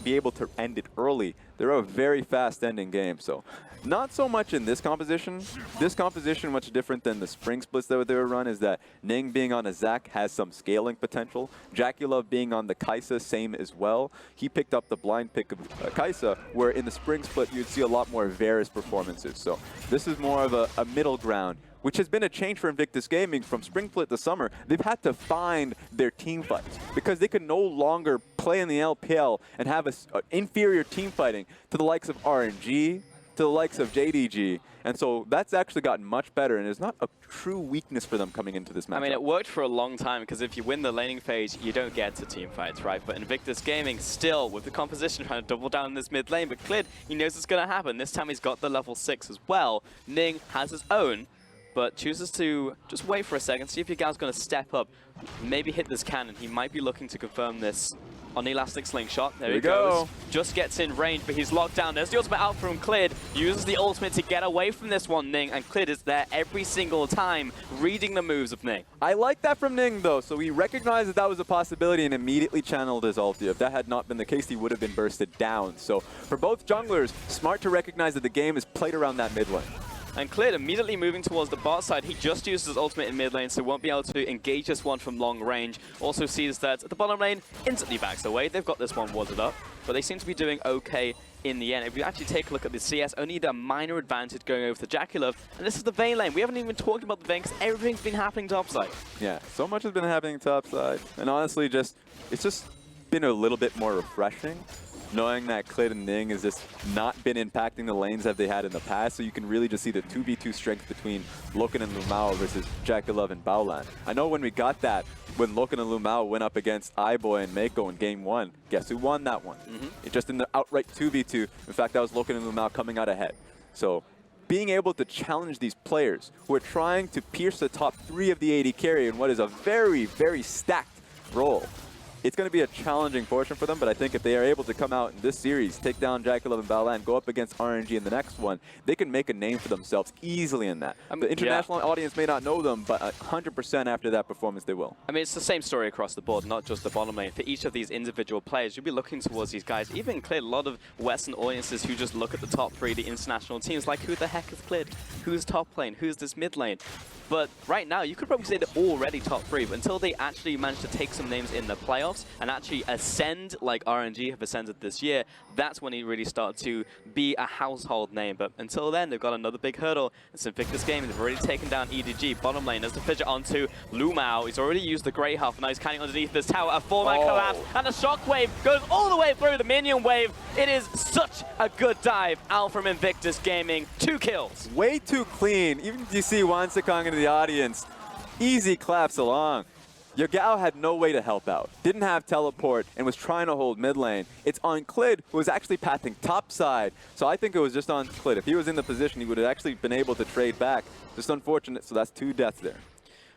able to end it early. They're a very fast ending game, so not so much in this composition. This composition, much different than the spring splits that they were run, is that Ning being on a Zac has some scaling potential. JackeyLove being on the Kai'Sa, same as well. He picked up the blind pick of Kai'Sa, where in the spring split you'd see a lot more Varus performances. So this is more of a middle ground, which has been a change for Invictus Gaming from spring split to summer. They've had to find their team fights because they can no longer play in the LPL and have an inferior team fighting to the likes of RNG, to the likes of JDG, and so that's actually gotten much better, and it's not a true weakness for them coming into this match. I mean, it worked for a long time, because if you win the laning phase, you don't get to team fights, right? But Invictus Gaming, still, with the composition, trying to double down in this mid lane, but Clid, he knows it's going to happen. This time he's got the level 6 as well. Ning has his own, but chooses to just wait for a second, see if Yagal's going to step up, maybe hit this cannon. He might be looking to confirm this on the Elastic Slingshot. There he goes. Just gets in range, but he's locked down. There's the ultimate out from Clid. Uses the ultimate to get away from this one, Ning, and Clid is there every single time, reading the moves of Ning. I like that from Ning, though. So he recognized that that was a possibility and immediately channeled his ulti. If that had not been the case, he would have been bursted down. So for both junglers, smart to recognize that the game is played around that mid lane. And Clid immediately moving towards the bot side. He just used his ultimate in mid lane, so won't be able to engage this one from long range. Also sees that the bottom lane instantly backs away. They've got this one warded up, but they seem to be doing okay in the end. If we actually take a look at the CS, only the minor advantage going over to JackeyLove, and this is the Vayne lane. We haven't even talked about the Vayne because everything's been happening topside. Yeah, so much has been happening topside, and honestly, it's just been a little bit more refreshing, knowing that Clid and Ning has just not been impacting the lanes that they had in the past, so you can really just see the 2v2 strength between Loken and Lumao versus JackeyLove and Baolan. I know when we got that, when Loken and Lumao went up against iBoy and Mako in game 1, guess who won that one? It just in the outright 2v2. In fact, that was Loken and Lumao coming out ahead. So being able to challenge these players who are trying to pierce the top 3 of the AD carry in what is a very, very stacked role, it's going to be a challenging portion for them, but I think if they are able to come out in this series, take down JackeyLove and Baolan, go up against RNG in the next one, they can make a name for themselves easily in that. The international audience may not know them, but 100% after that performance, they will. I mean, it's the same story across the board, not just the bottom lane. For each of these individual players, you'll be looking towards these guys. Even Clid, a lot of Western audiences who just look at the top 3, the international teams, like, who the heck is Clid? Who's top lane? Who's this mid lane? But right now, you could probably say they're already top 3, but until they actually manage to take some names in the playoffs and actually ascend like RNG have ascended this year, that's when he really started to be a household name. But until then, they've got another big hurdle. It's Invictus Gaming. They've already taken down EDG. Bottom lane, there's the fidget onto Lumao. He's already used the Grey Half, and now he's canning underneath this tower. A 4-man collapse, and a shockwave goes all the way through the minion wave. It is such a good dive out from Invictus Gaming. 2 kills. Way too clean. Even if you see Wansekong into the audience, easy claps along. Yagao had no way to help out, didn't have teleport, and was trying to hold mid lane. It's on Clid, who was actually pathing top side, so I think it was just on Clid. If he was in the position, he would have actually been able to trade back. Just unfortunate, so that's 2 deaths there.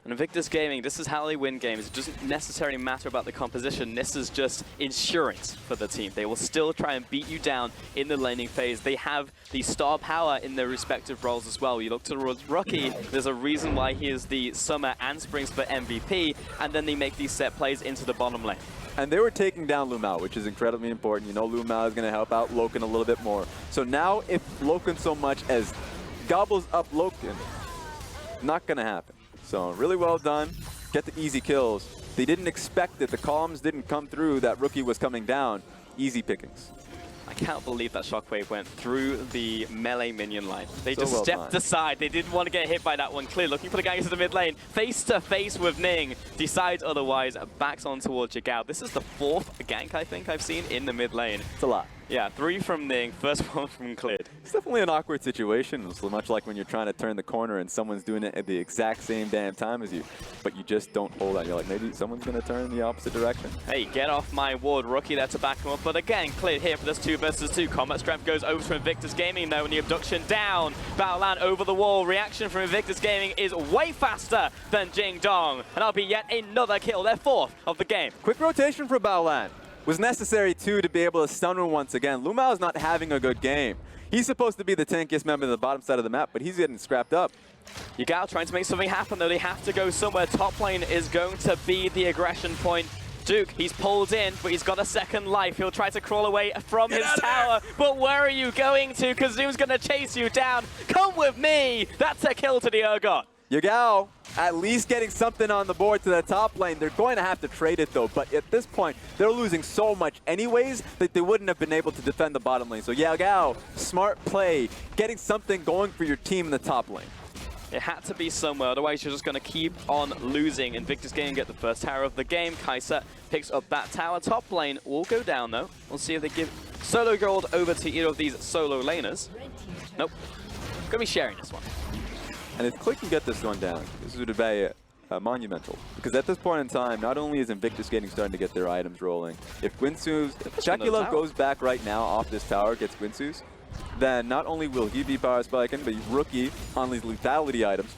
And Invictus Gaming, this is how they win games. It doesn't necessarily matter about the composition. This is just insurance for the team. They will still try and beat you down in the laning phase. They have the star power in their respective roles as well. You look towards Rocky, there's a reason why he is the Summer and Spring Split MVP, and then they make these set plays into the bottom lane. And they were taking down Lumao, which is incredibly important. You know Lumao is going to help out Loken a little bit more. So now if Loken so much as gobbles up Loken, not going to happen. So really well done. Get the easy kills. They didn't expect that the columns didn't come through, that Rookie was coming down. Easy pickings. I can't believe that shockwave went through the melee minion line. They So just well stepped done. aside. They didn't want to get hit by that one. Clear looking for the gang into the mid lane. Face to face with Ning. Decides otherwise. Backs on towards Yagao. This is the 4th gank I think I've seen in the mid lane. It's a lot. Yeah, 3 from Ning. First one from Clid. It's definitely an awkward situation. It's much like when you're trying to turn the corner and someone's doing it at the exact same damn time as you, but you just don't hold out. You're like, maybe someone's going to turn in the opposite direction. Hey, get off my ward. Rookie there to back him up. But again, Clid here for this 2 versus 2. Combat strength goes over to Invictus Gaming though, and the abduction down. Baolan over the wall. Reaction from Invictus Gaming is way faster than Jing Dong. And that'll be yet another kill. Their 4th of the game. Quick rotation for Baolan. Was necessary too to be able to stun him once again. Lumao is not having a good game. He's supposed to be the tankiest member of the bottom side of the map, but he's getting scrapped up. Yagao trying to make something happen though. They have to go somewhere. Top lane is going to be the aggression point. Duke, he's pulled in, but he's got a second life. He'll try to crawl away from his tower. But where are you going to? Kazoom's going to chase you down. Come with me. That's a kill to the Urgot. Yagao at least getting something on the board to the top lane. They're going to have to trade it though, but at this point, they're losing so much anyways that they wouldn't have been able to defend the bottom lane. So Yagao, smart play, getting something going for your team in the top lane. It had to be somewhere, otherwise you're just going to keep on losing. Invictus Gaming get the first tower of the game. Kai'Sa picks up that tower. Top lane will go down though. We'll see if they give solo gold over to either of these solo laners. Nope. Going to be sharing this one. And if Clid can get this one down, this would be monumental. Because at this point in time, not only is Invictus Gaming starting to get their items rolling, if JackeyLove goes back right now off this tower, gets Guinsoo's, then not only will he be power spiking, but Rookie on these lethality items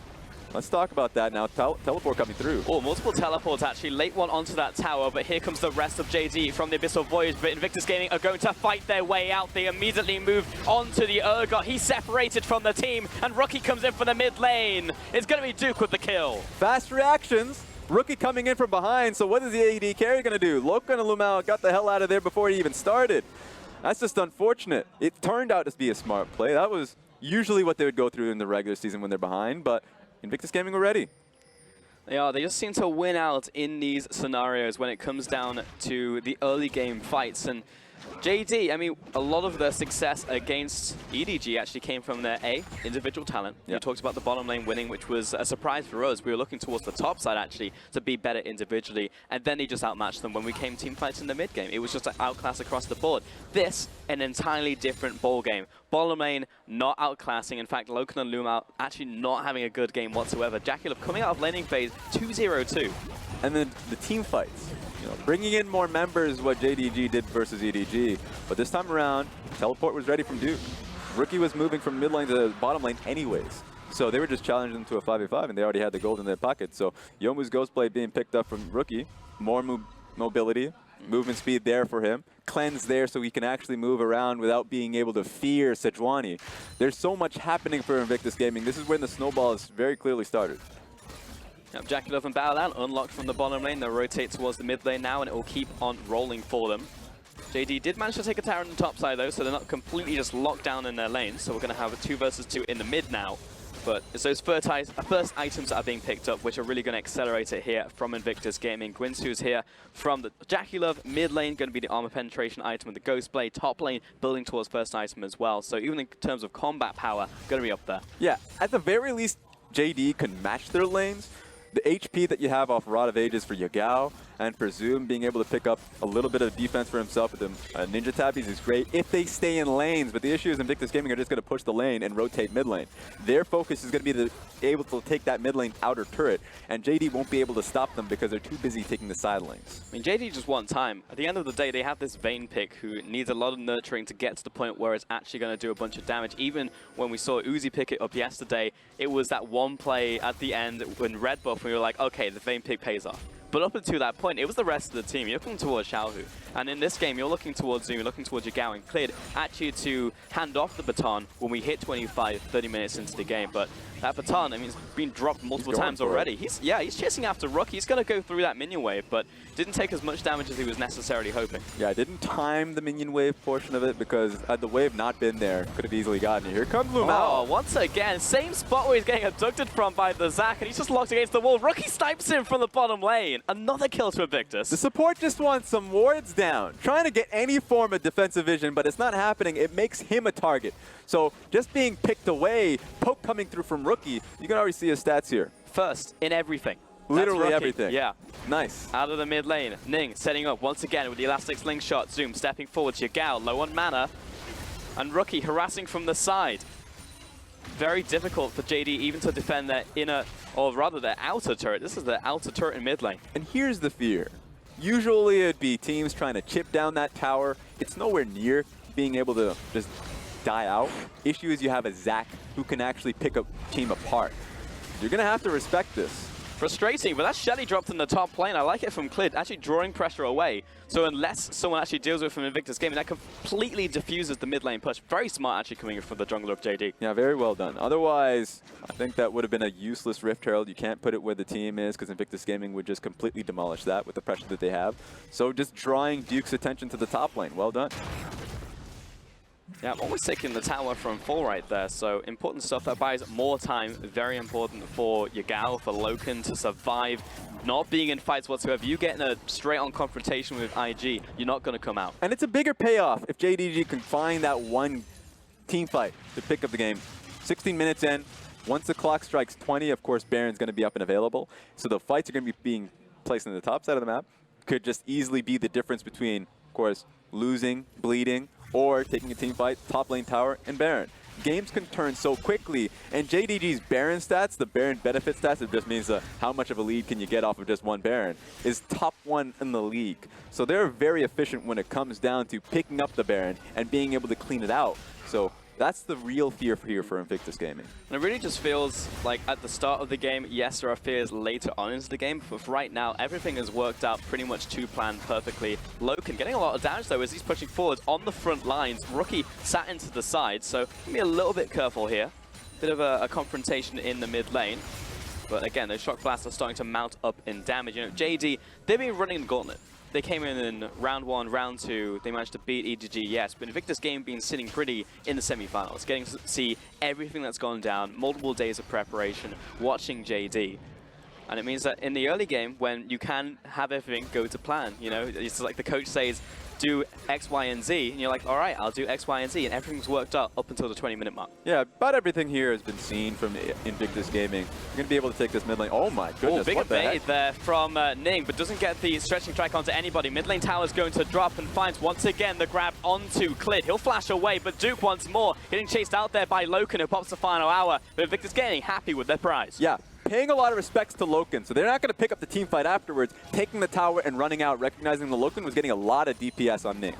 Let's talk about that now. Teleport coming through. Oh, multiple teleports actually. Late one onto that tower, but here comes the rest of JD from the Abyssal Voyage. But Invictus Gaming are going to fight their way out. They immediately move onto the Urgot. He's separated from the team, and Rookie comes in for the mid lane. It's going to be Duke with the kill. Fast reactions. Rookie coming in from behind, so what is the AD carry going to do? Loken and Lumao got the hell out of there before he even started. That's just unfortunate. It turned out to be a smart play. That was usually what they would go through in the regular season when they're behind, but Invictus Gaming were ready. They are. They just seem to win out in these scenarios when it comes down to the early game fights. And JD, I mean, a lot of their success against EDG actually came from their individual talent. Yep. We talked about the bottom lane winning, which was a surprise for us. We were looking towards the top side, actually, to be better individually. And then he just outmatched them when we came team fights in the mid game. It was just an outclass across the board. This, an entirely different ball game. Bottom lane, not outclassing. In fact, Loken and Lumao actually not having a good game whatsoever. JackeyLove coming out of laning phase 2-0-2. And then the team fights. You know, bringing in more members, what JDG did versus EDG. But this time around, Teleport was ready from Duke. Rookie was moving from mid lane to bottom lane anyways. So they were just challenging them to a 5v5, and they already had the gold in their pocket. So Youmuu's Ghostblade being picked up from Rookie. More mobility, movement speed there for him. Cleanse there so he can actually move around without being able to fear Sejuani. There's so much happening for Invictus Gaming. This is when the snowball is very clearly started. JackeyLove and Battleland unlocked from the bottom lane. They'll rotate towards the mid lane now, and it will keep on rolling for them. JD did manage to take a tower on the top side, though, so they're not completely just locked down in their lane. So we're going to have a 2 versus 2 in the mid now. But it's those first items that are being picked up, which are really going to accelerate it here from Invictus Gaming. Guinsoo's here from the JackeyLove. Mid lane going to be the armor penetration item with the Ghostblade. Top lane building towards first item as well. So even in terms of combat power, going to be up there. Yeah, at the very least, JD can match their lanes. The HP that you have off Rod of Ages for Yagao and for Zoom being able to pick up a little bit of defense for himself with the Ninja Tabbies is great if they stay in lanes. But the issue is Invictus Gaming are just going to push the lane and rotate mid lane. Their focus is going to be able to take that mid lane outer turret, and JD won't be able to stop them because they're too busy taking the side lanes. I mean, JD just want time. At the end of the day, they have this Vayne pick who needs a lot of nurturing to get to the point where it's actually going to do a bunch of damage. Even when we saw Uzi pick it up yesterday, it was that one play at the end when red buff, we were like, okay, the Vayne pick pays off. But up until that point, it was the rest of the team. You're looking towards Xiaohu. And in this game, you're looking towards Zoom, you're looking towards Yagao and Clid, actually to hand off the baton when we hit 25, 30 minutes into the game. But that baton, I mean, it's been dropped multiple times already. He's chasing after Rook. He's going to go through that minion wave, but didn't take as much damage as he was necessarily hoping. Yeah, I didn't time the minion wave portion of it because had the wave not been there, could have easily gotten it. Here comes Lumao. Oh, once again, same spot where he's getting abducted from by the Zac, and he's just locked against the wall. Rookie snipes him from the bottom lane. Another kill to Invictus. The support just wants some wards down, trying to get any form of defensive vision, but it's not happening. It makes him a target. So just being picked away, poke coming through from Rookie, you can already see his stats here. First in everything. Literally everything. Yeah. Nice. Out of the mid lane, Ning setting up once again with the Elastic Slingshot. Zoom stepping forward. Yagao low on mana. And Rookie harassing from the side. Very difficult for JD even to defend their inner, or rather their outer turret. This is the outer turret in mid lane. And here's the fear. Usually it'd be teams trying to chip down that tower. It's nowhere near being able to just die out. Issue is you have a Zac who can actually pick a team apart. You're going to have to respect this. Frustrating, but that Shelly dropped in the top lane. I like it from Clid, actually drawing pressure away. So unless someone actually deals with it from Invictus Gaming, that completely diffuses the mid lane push. Very smart actually coming from the jungler of JD. Yeah, very well done. Otherwise, I think that would have been a useless Rift Herald. You can't put it where the team is because Invictus Gaming would just completely demolish that with the pressure that they have. So just drawing Duke's attention to the top lane. Well done. Yeah, I'm always taking the tower from full right there, so important stuff that buys more time. Very important for Yagao, for Loken to survive, not being in fights whatsoever. You get in a straight-on confrontation with IG, you're not going to come out. And it's a bigger payoff if JDG can find that one team fight to pick up the game. 16 minutes in, once the clock strikes 20, of course, Baron's going to be up and available. So the fights are going to be being placed on the top side of the map. Could just easily be the difference between, of course, losing, bleeding, or taking a team fight, top lane tower, and Baron. Games can turn so quickly, and JDG's Baron stats, the Baron benefit stats, it just means how much of a lead can you get off of just one Baron, is top 1 in the league. So they're very efficient when it comes down to picking up the Baron and being able to clean it out. So That's the real fear here for Invictus Gaming. And it really just feels like at the start of the game, yes, there are fears later on into the game, but for right now, everything has worked out pretty much to plan perfectly. Loken getting a lot of damage though as he's pushing forwards on the front lines. Rookie sat into the side, so be a little bit careful here. Bit of a confrontation in the mid lane. But again, those shock blasts are starting to mount up in damage. You know, JD, they've been running the gauntlet. They came in round 1, round 2, they managed to beat EDG, yes, but Invictus Game been sitting pretty in the semi-finals, getting to see everything that's gone down, multiple days of preparation, watching JD. And it means that in the early game, when you can have everything go to plan, you know, it's like the coach says, do X, Y, and Z, and you're like, all right, I'll do X, Y, and Z, and everything's worked out up until the 20-minute mark. Yeah, about everything here has been seen from Invictus Gaming. You're going to be able to take this mid lane. Oh my goodness, oh, big evade there from Ning, but doesn't get the stretching strike onto anybody. Mid lane tower's going to drop and finds once again the grab onto Clid. He'll flash away, but Duke once more getting chased out there by Loken, who pops the final hour. But Invictus Gaming happy with their prize. Yeah. Paying a lot of respects to Loken, so they're not going to pick up the team fight afterwards, taking the tower and running out, recognizing the Loken was getting a lot of DPS on Ning.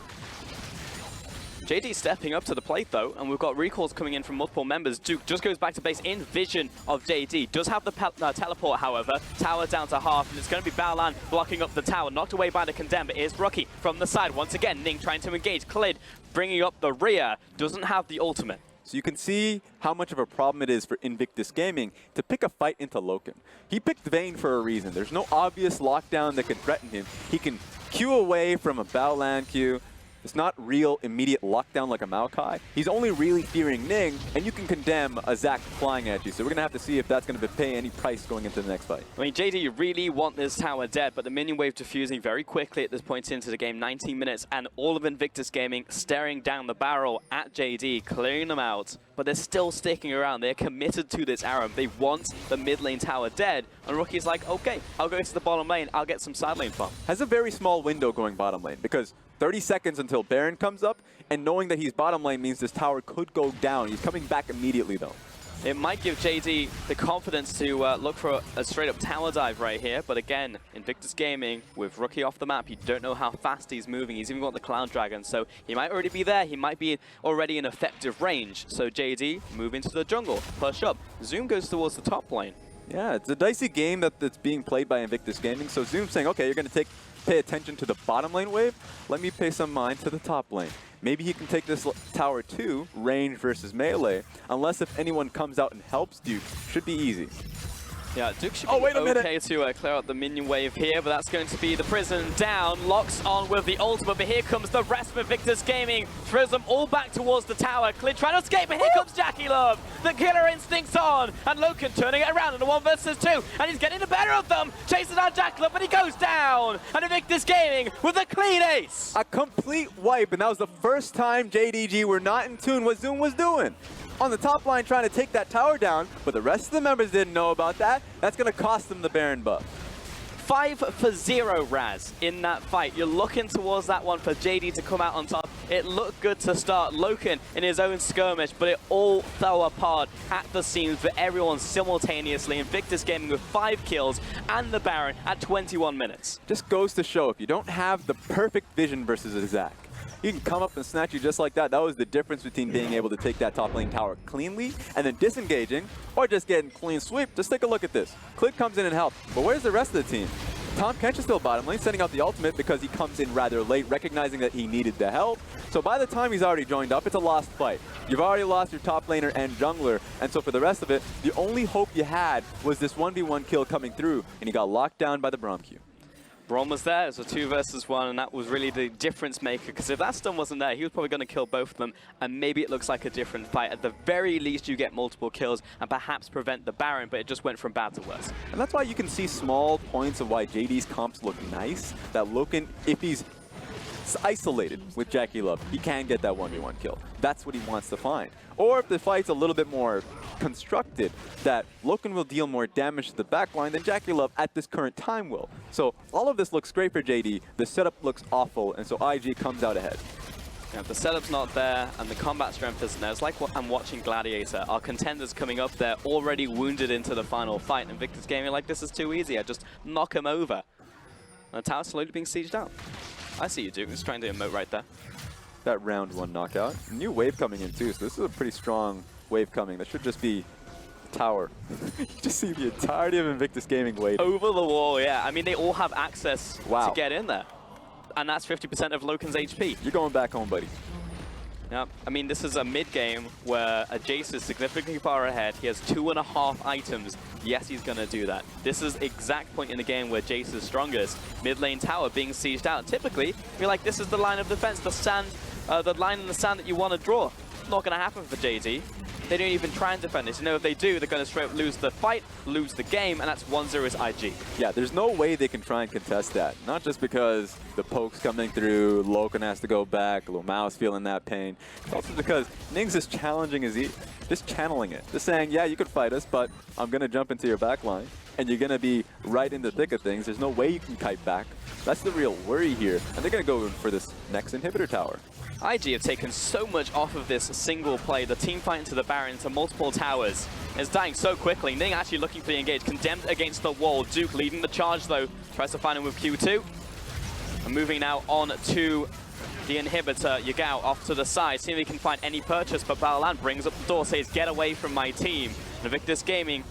JD stepping up to the plate though, and we've got recalls coming in from multiple members. Duke just goes back to base in vision of JD. Does have the teleport, however. Tower down to half, and it's going to be Baolan blocking up the tower. Knocked away by the Condemn, but here's Rookie from the side. Once again, Ning trying to engage. Clid bringing up the rear. Doesn't have the ultimate. So you can see how much of a problem it is for Invictus Gaming to pick a fight into Loken. He picked Vayne for a reason. There's no obvious lockdown that can threaten him. He can Q away from a Baolan Q. It's not real immediate lockdown like a Maokai. He's only really fearing Ning, and you can condemn a Zac flying at you. So we're going to have to see if that's going to pay any price going into the next fight. I mean, JD, you really want this tower dead, but the minion wave diffusing very quickly at this point into the game, 19 minutes, and all of Invictus Gaming staring down the barrel at JD, clearing them out. But they're still sticking around. They're committed to this arrow. They want the mid lane tower dead. And Rookie's like, okay, I'll go to the bottom lane. I'll get some side lane fun. Has a very small window going bottom lane because 30 seconds until Baron comes up, and knowing that he's bottom lane means this tower could go down. He's coming back immediately, though. It might give JD the confidence to look for a straight-up tower dive right here. But again, Invictus Gaming, with Rookie off the map, you don't know how fast he's moving. He's even got the Cloud Dragon, so he might already be there. He might be already in effective range. So JD, move into the jungle, push up. Zoom goes towards the top lane. Yeah, it's a dicey game that's being played by Invictus Gaming. So Zoom's saying, okay, you're going to pay attention to the bottom lane wave. Let me pay some mind to the top lane. Maybe he can take this tower too, range versus melee, unless if anyone comes out and helps Duke. Should be easy. Yeah, Duke should be okay to clear out the minion wave here, but that's going to be the prison down. Locks on with the ultimate, but here comes the rest of Invictus Gaming. Throws them all back towards the tower. Clid trying to escape, but here comes JackeyLove. The killer instinct's on, and Loken turning it around in a 1 versus 2, and he's getting the better of them. Chases down JackeyLove, but he goes down. And Invictus Gaming with a clean ace. A complete wipe, and that was the first time JDG were not in tune what Zoom was doing. On the top line trying to take that tower down, but the rest of the members didn't know about that. That's going to cost them the Baron buff. 5 for 0, Raz, in that fight. You're looking towards that one for JD to come out on top. It looked good to start. Loken in his own skirmish, but it all fell apart at the seams for everyone simultaneously. Invictus Gaming with 5 kills and the Baron at 21 minutes. Just goes to show, if you don't have the perfect vision versus a Zac, he can come up and snatch you just like that. That was the difference between being able to take that top lane tower cleanly and then disengaging, or just getting clean sweep. Just take a look at this. Clid comes in and helps, but where's the rest of the team? Tahm Kench is still bottom lane, sending out the ultimate because he comes in rather late, recognizing that he needed the help. So by the time he's already joined up, it's a lost fight. You've already lost your top laner and jungler, and so for the rest of it, the only hope you had was this 1v1 kill coming through, and he got locked down by the Braum Q. Braum was there, it was a 2 versus 1, and that was really the difference maker, because if that stun wasn't there, he was probably going to kill both of them, and maybe it looks like a different fight. At the very least, you get multiple kills and perhaps prevent the Baron, but it just went from bad to worse. And that's why you can see small points of why JD's comps look nice, that Loken, if he's isolated with JackeyLove, he can get that 1v1 kill. That's what he wants to find. Or if the fight's a little bit more constructed, that Loken will deal more damage to the backline than JackeyLove at this current time will. So all of this looks great for JD, the setup looks awful, and so IG comes out ahead. Yeah, the setup's not there, and the combat strength isn't there. It's like what I'm watching Gladiator. Our contenders coming up there, already wounded into the final fight, and Invictus Gaming like, this is too easy, I just knock him over. And the tower's slowly being sieged out. I see you, Duke. He's trying to emote right there. that round 1 knockout. New wave coming in too, so this is a pretty strong wave coming. That should just be tower. You just see the entirety of Invictus Gaming waiting. Over the wall, yeah. I mean, they all have access to get in there. And that's 50% of Loken's HP. You're going back home, buddy. Yeah, I mean, this is a mid-game where Jace is significantly far ahead. He has 2.5 items. Yes, he's going to do that. This is exact point in the game where Jace is strongest. Mid lane tower being sieged out. Typically, you're like, this is the line of defense, the sand, the line in the sand that you want to draw. Not going to happen for JD. They don't even try and defend this. You know, if they do, they're going to straight up lose the fight, lose the game, and that's 1-0 is IG. Yeah, there's no way they can try and contest that. Not just because the poke's coming through, Loken has to go back, Lumao's feeling that pain. It's also because Ning's is challenging his just channeling it. Just saying, yeah, you could fight us, but I'm going to jump into your back line, and you're going to be right in the thick of things. There's no way you can kite back. That's the real worry here. And they're going to go for this next inhibitor tower. IG have taken so much off of this single play. The team fight into the Baron, into multiple towers. It's dying so quickly. Ning actually looking for the engage. Condemned against the wall. Duke leading the charge though. Tries to find him with Q2. And moving now on to the inhibitor. Yagao off to the side. Seeing if he can find any purchase. But Baolan brings up the door. Says, get away from my team. And Invictus Gaming,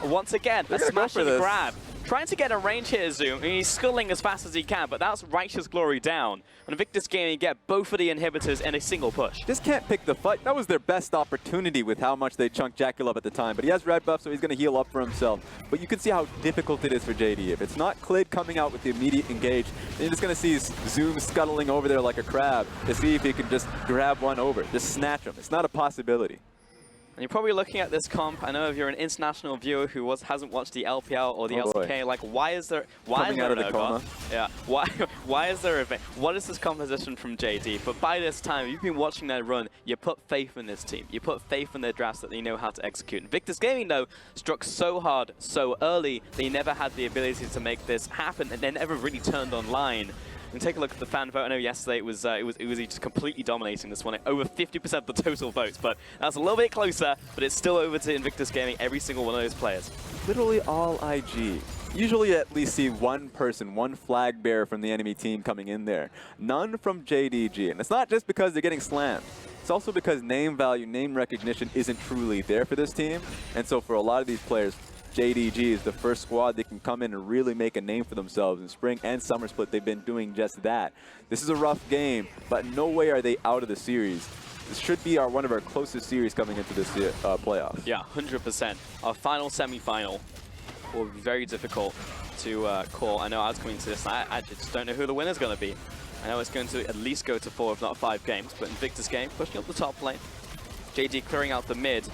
once again, a smash and grab. Trying to get a range here, Zoom. He's sculling as fast as he can, but that's Righteous Glory down. And Invictus Gaming get both of the inhibitors in a single push. Just can't pick the fight. That was their best opportunity with how much they chunked Jackal at the time. But he has red buff, so he's going to heal up for himself. But you can see how difficult it is for JD. If it's not Clid coming out with the immediate engage, then you're just going to see Zoom scuttling over there like a crab to see if he can just grab one over, just snatch him. It's not a possibility. And you're probably looking at this comp. I know if you're an international viewer who hasn't watched the LPL or the LCK, like why is there coming out of the coma? Yeah, why is there a what is this composition from JD? But by this time, you've been watching their run. You put faith in this team. You put faith in their drafts that they know how to execute. Invictus Gaming though struck so hard so early they never had the ability to make this happen, and they never really turned online. And take a look at the fan vote. I know yesterday it was just completely dominating this one, over 50% of the total votes. But that's a little bit closer. But it's still over to Invictus Gaming. Every single one of those players. Literally all IG. Usually you at least see one person, one flag bearer from the enemy team coming in there. None from JDG. And it's not just because they're getting slammed. It's also because name value, name recognition isn't truly there for this team. And so for a lot of these players, JDG is the first squad that can come in and really make a name for themselves. In Spring and Summer Split, they've been doing just that. This is a rough game, but no way are they out of the series. This should be one of our closest series coming into this playoff. Yeah, 100%. Our final semi-final will be very difficult to call. I know I was coming to this, I just don't know who the winner's going to be. I know it's going to at least go to 4, if not 5 games, but Invictus Game pushing up the top lane. JD clearing out the mid.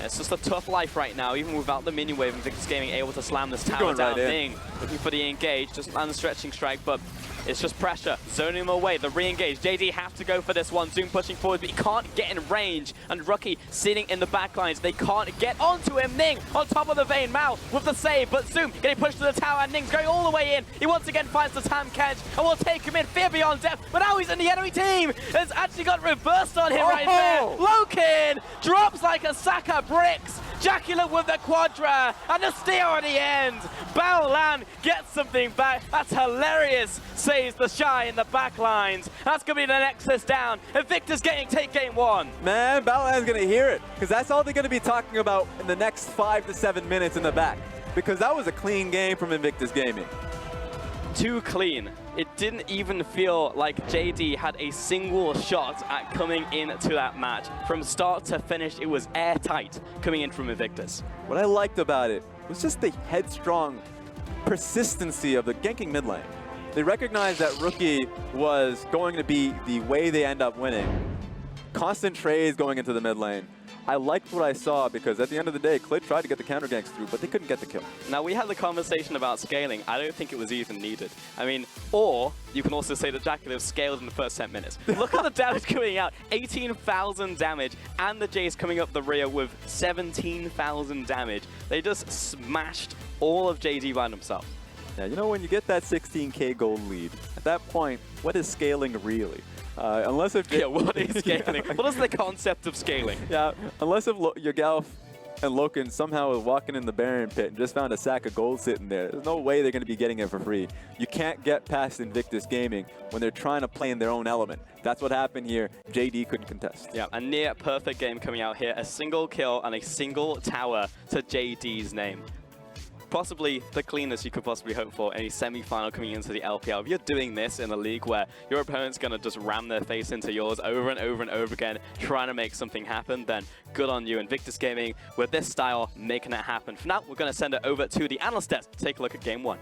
It's just a tough life right now, even without the minion wave. Invictus Gaming able to slam this tower down. Ning looking for the engage, just land the stretching strike, but it's just pressure. Zoning him away, the re-engage. JD have to go for this one. Zoom pushing forward, but he can't get in range. And Rookie sitting in the back lines. They can't get onto him. Ning on top of the Vayne. Mao with the save, but Zoom getting pushed to the tower, and Ning's going all the way in. He once again finds the Tam Kench, and will take him in. Fear beyond death, but now he's in the enemy team. It's actually got reversed on him right there. Loken drops like a sack of bricks. Jackula with the Quadra, and the steal at the end. Baolan gets something back. That's hilarious, says the Shy in the back lines. That's going to be the Nexus down. Invictus Gaming take game 1. Man, Baolan's going to hear it, because that's all they're going to be talking about in the next 5 to 7 minutes in the back. Because that was a clean game from Invictus Gaming. Too clean. It didn't even feel like JD had a single shot at coming into that match. From start to finish, it was airtight coming in from Invictus. What I liked about it was just the headstrong persistency of the ganking mid lane. They recognized that Rookie was going to be the way they end up winning. Constant trades going into the mid lane. I liked what I saw because at the end of the day, Clid tried to get the counter ganks through, but they couldn't get the kill. Now, we had the conversation about scaling. I don't think it was even needed. I mean, or you can also say that Jackal scaled in the first 10 minutes. Look at the damage coming out. 18,000 damage, and the Jace coming up the rear with 17,000 damage. They just smashed all of JD by themselves. Yeah, you know, when you get that 16K gold lead, at that point, what is scaling really? Unless if yeah, what is scaling? What is the concept of scaling? Yeah, unless if Yagao and Loken somehow was walking in the Baron pit and just found a sack of gold sitting there. There's no way they're going to be getting it for free. You can't get past Invictus Gaming when they're trying to play in their own element. That's what happened here. JD couldn't contest. Yeah, a near perfect game coming out here. A single kill and a single tower to JD's name. Possibly the cleanest you could possibly hope for in a semi-final coming into the LPL. If you're doing this in a league where your opponent's going to just ram their face into yours over and over and over again, trying to make something happen, then good on you. Invictus Gaming, with this style, making it happen. For now, we're going to send it over to the analyst desk to take a look at game one.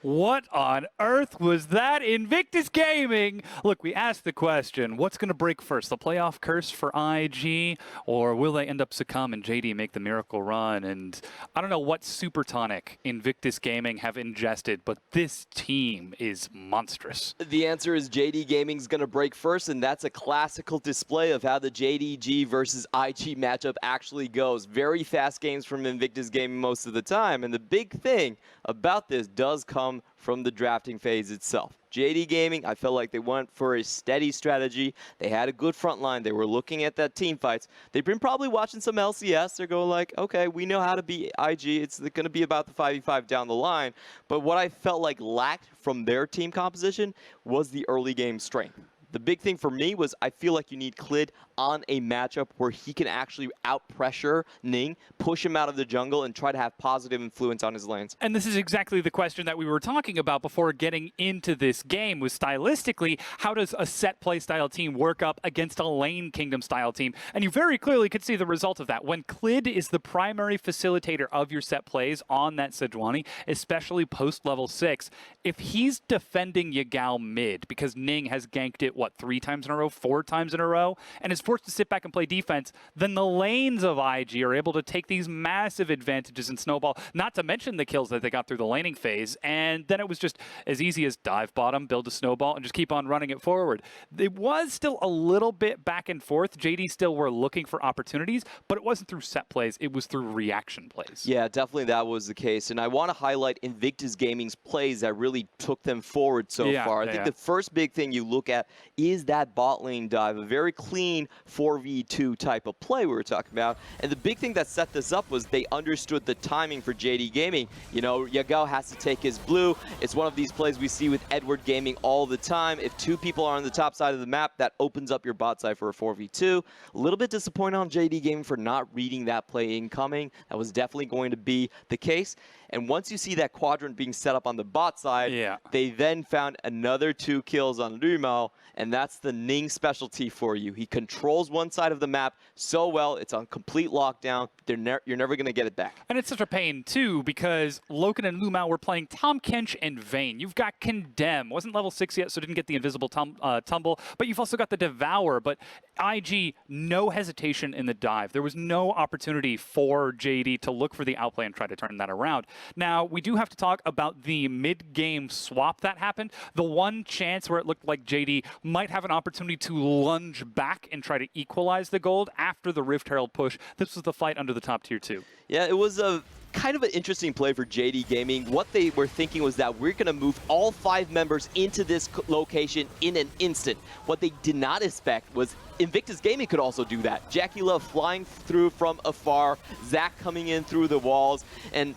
What on earth was that? Invictus Gaming! Look, we asked the question, what's going to break first? The playoff curse for IG? Or will they end up succumb and JD make the miracle run? And I don't know what super tonic Invictus Gaming have ingested, but this team is monstrous. The answer is JD Gaming's going to break first, and that's a classical display of how the JDG versus IG matchup actually goes. Very fast games from Invictus Gaming most of the time, and the big thing about this does come from the drafting phase itself. JD Gaming, I felt like they went for a steady strategy. They had a good front line. They were looking at that team fights. They've been probably watching some LCS. They're going like, okay, we know how to beat IG. It's going to be about the 5v5 down the line. But what I felt like lacked from their team composition was the early game strength. The big thing for me was I feel like you need Clid on a matchup where he can actually out-pressure Ning, push him out of the jungle, and try to have positive influence on his lanes. And this is exactly the question that we were talking about before getting into this game, was stylistically, how does a set play style team work up against a lane kingdom style team? And you very clearly could see the result of that. When Clid is the primary facilitator of your set plays on that Sejuani, especially post level 6, if he's defending Yagao mid because Ning has ganked it, what, 3 times in a row, 4 times in a row, and is forced to sit back and play defense, then the lanes of IG are able to take these massive advantages in Snowball, not to mention the kills that they got through the laning phase, and then it was just as easy as dive bottom, build a Snowball, and just keep on running it forward. It was still a little bit back and forth. JD still were looking for opportunities, but it wasn't through set plays, it was through reaction plays. Yeah, definitely that was the case, and I want to highlight Invictus Gaming's plays that really took them forward so far. I think the first big thing you look at is that bot lane dive, a very clean 4v2 type of play we were talking about. And the big thing that set this up was they understood the timing for JD Gaming. You know, Yagao has to take his blue. It's one of these plays we see with Edward Gaming all the time. If 2 people are on the top side of the map, that opens up your bot side for a 4v2. A little bit disappointed on JD Gaming for not reading that play incoming. That was definitely going to be the case. And once you see that quadrant being set up on the bot side, they then found another 2 kills on Lumao, and that's the Ning specialty for you. He controls one side of the map so well, it's on complete lockdown. You're never going to get it back. And it's such a pain, too, because Loken and Lumao were playing Tahm Kench and Vayne. You've got Condemn. Wasn't level 6 yet, so didn't get the invisible tumble. But you've also got the Devour. But IG, no hesitation in the dive. There was no opportunity for JD to look for the outplay and try to turn that around. Now, we do have to talk about the mid-game swap that happened. The one chance where it looked like JD might have an opportunity to lunge back and try to equalize the gold after the Rift Herald push. This was the fight under the top tier 2. Yeah, it was a kind of an interesting play for JD Gaming. What they were thinking was that we're going to move all 5 members into this location in an instant. What they did not expect was Invictus Gaming could also do that. JackeyLove flying through from afar, Zach coming in through the walls, and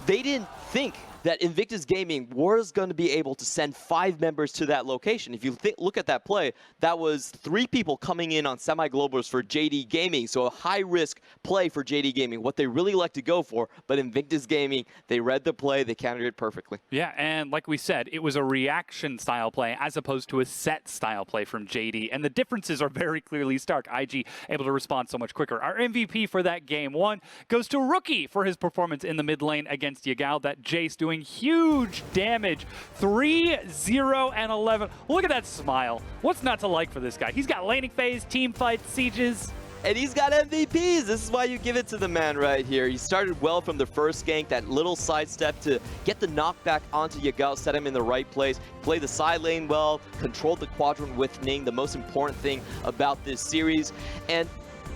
they didn't think that Invictus Gaming was going to be able to send 5 members to that location. If you look at that play, that was 3 people coming in on semi-globals for JD Gaming, so a high-risk play for JD Gaming, what they really like to go for, but Invictus Gaming, they read the play, they countered it perfectly. Yeah, and like we said, it was a reaction-style play as opposed to a set-style play from JD, and the differences are very clearly stark. IG able to respond so much quicker. Our MVP for that game 1 goes to Rookie for his performance in the mid lane against Yagao. That Jace doing huge damage. 3-0 and 11. Look at that smile. What's not to like for this guy? He's got laning phase, team fights, sieges. And he's got MVPs. This is why you give it to the man right here. He started well from the first gank, that little sidestep to get the knockback onto Yagao, set him in the right place, play the side lane well, controlled the quadrant with Ning, the most important thing about this series. And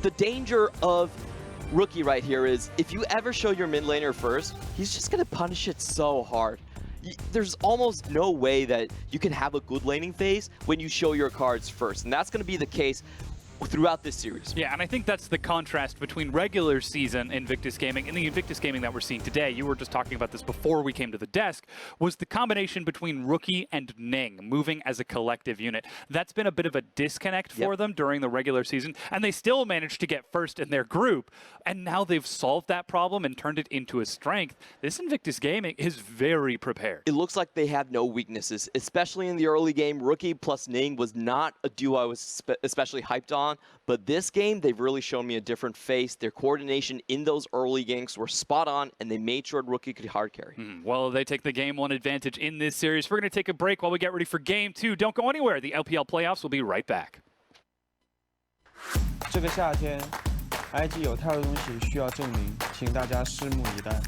the danger of Rookie right here is if you ever show your mid laner first, he's just going to punish it so hard. There's almost no way that you can have a good laning phase when you show your cards first. And that's going to be the case throughout this series. Yeah, and I think that's the contrast between regular season Invictus Gaming and the Invictus Gaming that we're seeing today. You were just talking about this before we came to the desk, was the combination between Rookie and Ning moving as a collective unit. That's been a bit of a disconnect for them during the regular season, and they still managed to get first in their group, and now they've solved that problem and turned it into a strength. This Invictus Gaming is very prepared. It looks like they have no weaknesses, especially in the early game. Rookie plus Ning was not a duo I was especially hyped on, but this game, they've really shown me a different face. Their coordination in those early games were spot on, and they made sure Rookie could hard carry. Well, they take the game one advantage in this series. We're going to take a break while we get ready for game two. Don't go anywhere. The LPL playoffs will be right back. 这个夏天 ，IG 有太多东西需要证明，请大家拭目以待。